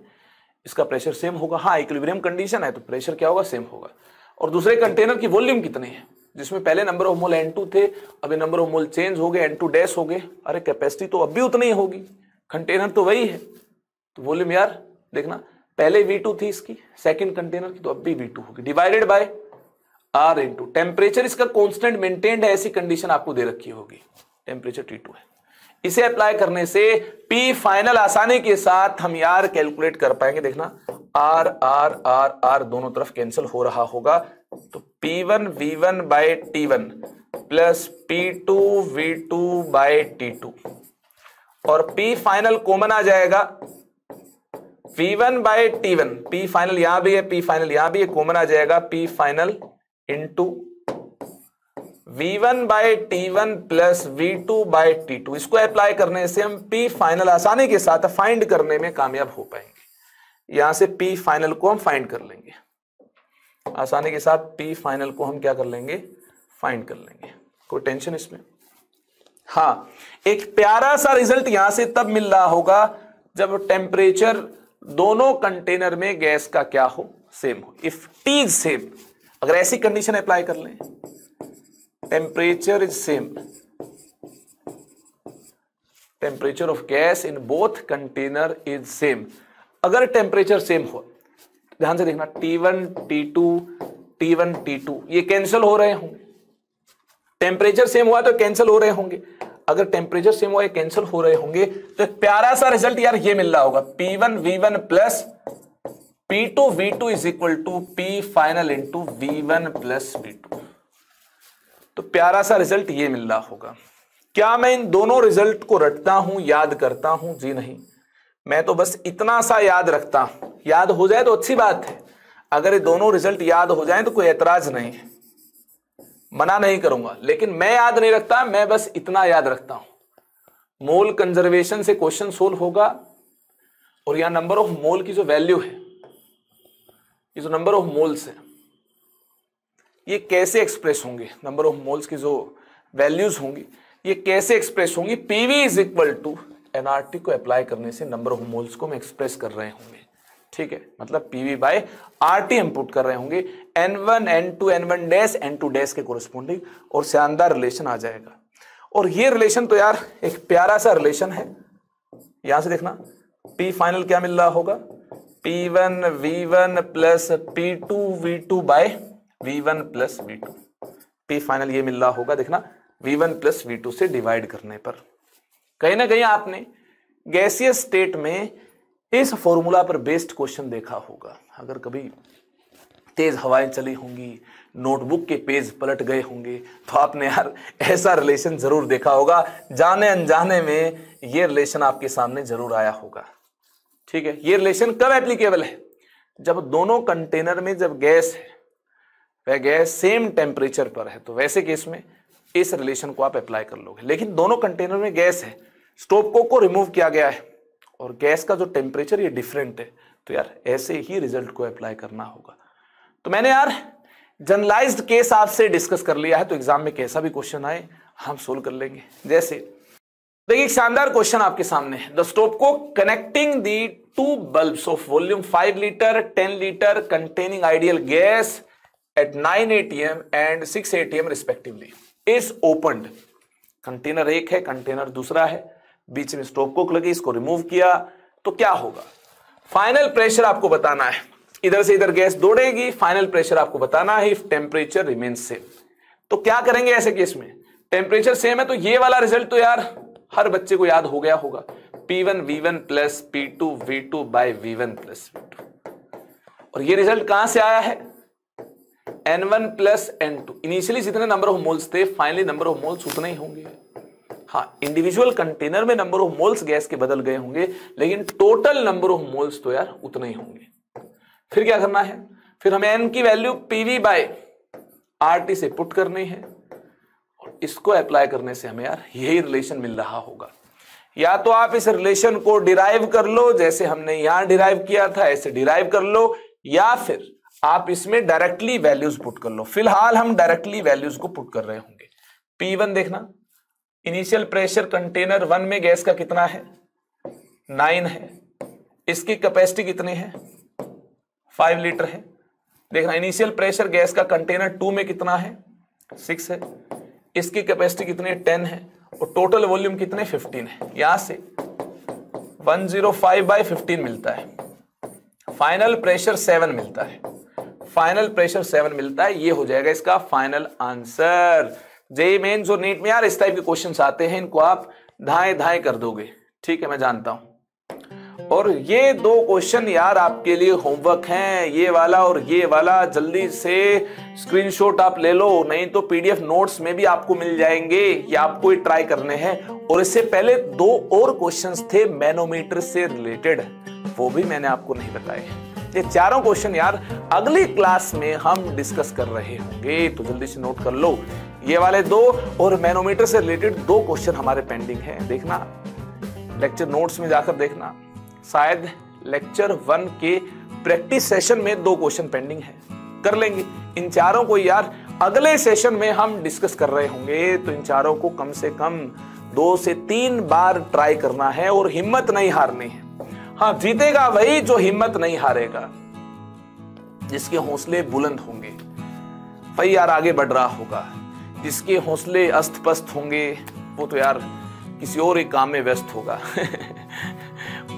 इसका प्रेशर सेम होगा। हाँ, इक्विलिब्रियम कंडीशन है तो प्रेशर क्या होगा? सेम होगा। और दूसरे कंटेनर की वॉल्यूम कितनी है? जिसमें पहले नंबर ऑफ मोल N2 थे, अभी नंबर ऑफ मोल चेंज हो गए, N2 डैश हो गए। अरे कैपेसिटी तो अब भी उतनी ही होगी, कंटेनर तो वही है। तो वॉल्यूम यार देखना, पहले V2 थी इसकी, सेकंड कंटेनर की, तो अब भी V2 होगी, divided by R into temperature. इसका कांस्टेंट मेंटेन्ड है, ऐसी कंडीशन आपको दे रखी होगी, टेम्परेचर T2 है। इसे अप्लाई करने से P फाइनल आसानी के साथ हम यार कैलकुलेट कर पाएंगे। देखना, R R R R दोनों तरफ कैंसिल हो रहा होगा, तो P1 V1 by T1 plus P2 V2 by T2, और P फाइनल कॉमन आ जाएगा, V1 by T1। P final यहां भी है, P फाइनल यहां भी है, कॉमन आ जाएगा P final into V1 by T1 plus V2 by T2। इसको अप्लाई करने से हम P फाइनल आसानी के साथ फाइंड करने में कामयाब हो पाएंगे। यहां से P फाइनल को हम फाइंड कर लेंगे आसानी के साथ। P फाइनल को हम क्या कर लेंगे? फाइंड कर लेंगे। कोई टेंशन इसमें? हाँ, एक प्यारा सा रिजल्ट यहां से तब मिल रहा होगा जब टेम्परेचर दोनों कंटेनर में गैस का क्या हो? सेम हो। इफ T इज सेम, अगर ऐसी कंडीशन अप्लाई कर लें, temperature is same, temperature of gas in both container is same. अगर टेम्परेचर सेम हो, ध्यान से देखना, T1 T2 T1 T2 ये कैंसिल हो रहे होंगे। टेम्परेचर सेम हुआ तो कैंसिल हो रहे होंगे। अगर टेम्परेचर सेम हुआ कैंसिल हो रहे होंगे तो एक प्यारा सा रिजल्ट यार ये मिल रहा होगा, P1 V1 plus P2 V2 is equal to P final into V1 plus V2। तो प्यारा सा रिजल्ट ये मिल रहा होगा। क्या मैं इन दोनों रिजल्ट को रटता हूं, याद करता हूं? जी नहीं, मैं तो बस इतना सा याद रखता हूं। याद हो जाए तो अच्छी बात है, अगर ये दोनों रिजल्ट याद हो जाए तो कोई एतराज नहीं है, मना नहीं करूंगा, लेकिन मैं याद नहीं रखता, मैं बस इतना याद रखता हूं। मोल कंजर्वेशन से क्वेश्चन सोल्व होगा और यहां नंबर ऑफ मोल की जो वैल्यू है, ये जो नंबर ऑफ मोल्स है, ये कैसे एक्सप्रेस होंगे, नंबर ऑफ मोल्स की जो वैल्यूज होंगी ये कैसे एक्सप्रेस होंगी? PV is equal to nRT को अप्लाई करने से नंबर ऑफ मोल्स को हम एक्सप्रेस कर रहे होंगे। ठीक है, मतलब पीवी बाय आरटी हम पुट कर रहे होंगे, N1 N2 N1 dash N2 dash के कोरिस्पोंडिंग, और शानदार रिलेशन आ जाएगा। और ये रिलेशन तो यार एक प्यारा सा रिलेशन है। यहां से देखना, P फाइनल क्या मिल रहा होगा? P1 V1 plus P2 V2 by V1 plus V2। P final ये मिल रहा होगा, देखना, V1 प्लस V2 से डिवाइड करने पर। कहीं ना कहीं आपने गैसियस स्टेट में इस फॉर्मूला पर बेस्ड क्वेश्चन देखा होगा। अगर कभी तेज हवाएं चली होंगी, नोटबुक के पेज पलट गए होंगे, तो आपने यार ऐसा रिलेशन जरूर देखा होगा, जाने अनजाने में ये रिलेशन आपके सामने जरूर आया होगा। ठीक है, ये रिलेशन कब एप्लीकेबल है? जब दोनों कंटेनर में जब गैस है, वह गैस सेम टेम्परेचर पर है, तो वैसे केस में इस रिलेशन को आप अप्लाई कर लोगे। लेकिन दोनों कंटेनर में गैस है, स्टोव कोक को रिमूव किया गया है और गैस का जो टेम्परेचर ये डिफरेंट है, तो यार ऐसे ही रिजल्ट को अप्लाई करना होगा। तो मैंने यार जनरलाइज्ड केस आपसे डिस्कस कर लिया है, तो एग्जाम में कैसा भी क्वेश्चन आए हम सोल्व कर लेंगे। जैसे देखिए, एक शानदार क्वेश्चन आपके सामने है, the stopcock connecting the two bulbs of volume 5 litre 10 litre containing ideal gas at 9 atm and 6 atm respectively is opened। Container एक है, कंटेनर दूसरा है, बीच में स्टोव कोक लगी, इसको रिमूव किया, तो क्या होगा? फाइनल प्रेशर आपको बताना है, इधर से इधर गैस दौड़ेगी, फाइनल प्रेशर आपको बताना है इफ टेम्परेचर रिमेन्स सेम। तो क्या करेंगे ऐसे केस में? टेम्परेचर सेम है तो ये वाला रिजल्ट तो यार हर बच्चे को याद हो गया होगा, P1 V1 plus P2 V2 by V1 plus V2। और ये रिजल्ट कहां से आया है? N1 plus N2। इनिशियली जितने नंबर ऑफ मोल्स थे, फाइनली नंबर ऑफ मोल्स उतने ही होंगे। हाँ, इंडिविजुअल कंटेनर में नंबर ऑफ मोल्स गैस के बदल गए होंगे, लेकिन टोटल नंबर ऑफ मोल्स तो यार उतने ही होंगे। फिर क्या करना है? फिर हमें N की वैल्यू PV बाय RT से पुट करनी है, और इसको अप्लाई करने से हमें यार यही रिलेशन मिल रहा होगा। या तो आप इस रिलेशन को डिराइव कर लो, जैसे हमने यहां डिराइव किया था ऐसे डिराइव कर लो, या फिर आप इसमें डायरेक्टली वैल्यूज पुट कर लो। फिलहाल हम डायरेक्टली वैल्यूज को पुट कर रहे होंगे। P1 देखना, इनिशियल प्रेशर कंटेनर 1 में गैस का कितना है? 9 है। इसकी कैपेसिटी कितनी है? 5 लीटर है। देखना, इनिशियल प्रेशर गैस का कंटेनर 2 में कितना है? 6 है। इसकी कैपेसिटी कितनी है? 10 है। और टोटल वॉल्यूम कितने? 15 है। यहां से 105/15 मिलता है। फाइनल प्रेशर 7 मिलता है। फाइनल प्रेशर 7 मिलता है। ये हो जाएगा इसका फाइनल आंसर। जेईई मेंस और नीट में यार इस टाइप के क्वेश्चंस आते हैं, इनको आप धाएं धाएं कर दोगे, ठीक है, मैं जानता हूं। और ये 2 क्वेश्चन यार आपके लिए होमवर्क हैं, ये वाला और ये वाला। जल्दी से स्क्रीनशॉट आप ले लो, नहीं तो पीडीएफ नोट्स में भी आपको मिल जाएंगे। ये आपको ही ट्राई करने हैं। और इससे पहले 2 और क्वेश्चंस थे मैनोमीटर से रिलेटेड, वो भी मैंने आपको नहीं बताए। ये चारों क्वेश्चन यार अगली क्लास में हम डिस्कस कर रहे होंगे, तो जल्दी से नोट कर लो। ये वाले 2 और मैनोमीटर से रिलेटेड 2 क्वेश्चन हमारे पेंडिंग हैं। देखना लेक्चर नोट्स में जाकर देखना, शायद लेक्चर 1 के प्रैक्टिस सेशन में 2 क्वेश्चन पेंडिंग है, कर लेंगे। इन चारों को यार अगले सेशन में हम डिस्कस कर रहे होंगे, तो इन चारों को कम से कम 2 से 3 बार ट्राई करना है और हिम्मत नहीं हारनी है। हाँ, जीतेगा वही जो हिम्मत नहीं हारेगा, जिसके हौसले बुलंद होंगे। वही यार आगे बढ़ रहा होगा। जिसके हौसले अस्त पस्त होंगे वो तो यार किसी और एक काम में व्यस्त होगा।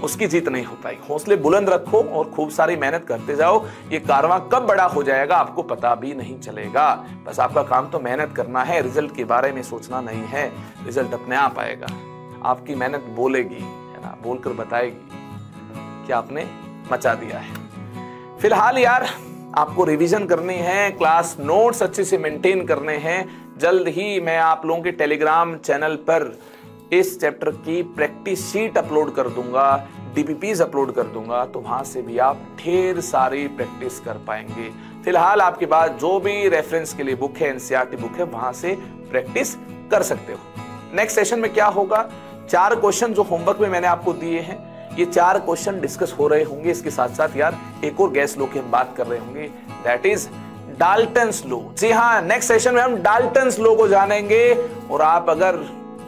उसकी जीत नहीं हो पाएगी। हौसले बुलंद रखो और खूब सारी मेहनत करते जाओ। ये कारवां कब बड़ा हो जाएगा आपको पता भी नहीं चलेगा। बस आपका काम तो मेहनत करना है, रिजल्ट के बारे में सोचना नहीं है। रिजल्ट अपने आप आएगा। आपकी मेहनत बोलेगी, है ना, बोलकर बताएगी कि आपने मचा दिया है। फिलहाल यार आपको रिवीजन करनी है, क्लास नोट्स अच्छे से मेंटेन करने हैं। जल्द ही मैं आप लोगों के टेलीग्राम चैनल पर इस चैप्टर की प्रैक्टिस शीट अपलोड कर दूंगा, डीपीपीज अपलोड कर दूंगा, तो वहां से भी आप ढेर सारी प्रैक्टिस कर पाएंगे। फिलहाल आपके पास जो भी रेफरेंस के लिए बुक है, एनसीईआरटी बुक है, वहां से प्रैक्टिस कर सकते हो। नेक्स्ट सेशन में क्या होगा, 4 क्वेश्चन जो होमवर्क में मैंने आपको दिए हैं, ये 4 क्वेश्चन डिस्कस हो रहे होंगे। इसके साथ साथ यार एक और गैस लॉ की हम बात कर रहे होंगे, दैट इज डाल्टन्स लॉ। जी हाँ, नेक्स्ट सेशन में हम डाल्टन्स लॉ को जानेंगे। और आप अगर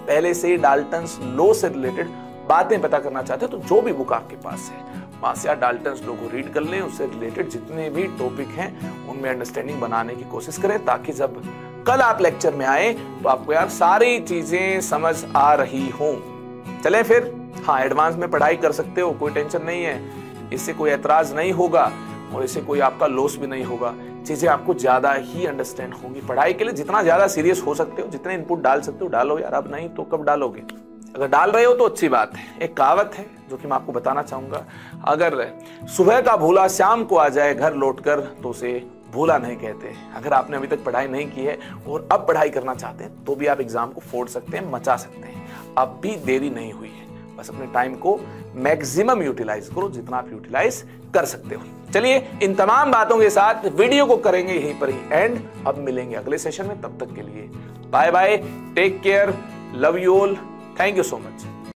पहले से ही डाल्टन्स लॉ से रिलेटेड बातें पता करना चाहते हो तो जो भी बुक आपके पास है वहां से आप डाल्टन्स लॉ को रीड कर लें। उससे रिलेटेड जितने भी टॉपिक हैं उनमें अंडरस्टैंडिंग बनाने की कोशिश करें, ताकि जब कल आप लेक्चर में आए तो आपको यार सारी चीजें समझ आ रही हों। चलें फिर, हाँ एडवांस में पढ़ाई कर सकते हो, कोई टेंशन नहीं है, इससे कोई एतराज नहीं होगा और इससे कोई आपका लॉस भी नहीं होगा। चीजें आपको ज्यादा ही अंडरस्टैंड होंगी। पढ़ाई के लिए जितना ज्यादा सीरियस हो सकते हो, जितने इनपुट डाल सकते हो डालो यार, अब नहीं तो कब डालोगे। अगर डाल रहे हो तो अच्छी बात है। एक कहावत है जो कि मैं आपको बताना चाहूंगा, अगर सुबह का भूला शाम को आ जाए घर लौटकर तो उसे भूला नहीं कहते। अगर आपने अभी तक पढ़ाई नहीं की है और अब पढ़ाई करना चाहते हैं तो भी आप एग्जाम को फोड़ सकते हैं, मचा सकते हैं। अब भी देरी नहीं हुई है, बस अपने टाइम को मैक्सिमम यूटिलाइज करो, जितना आप यूटिलाइज कर सकते हो। चलिए इन तमाम बातों के साथ वीडियो को करेंगे यहीं पर ही एंड। अब मिलेंगे अगले सेशन में, तब तक के लिए bye bye, take care, love you all, thank you so much.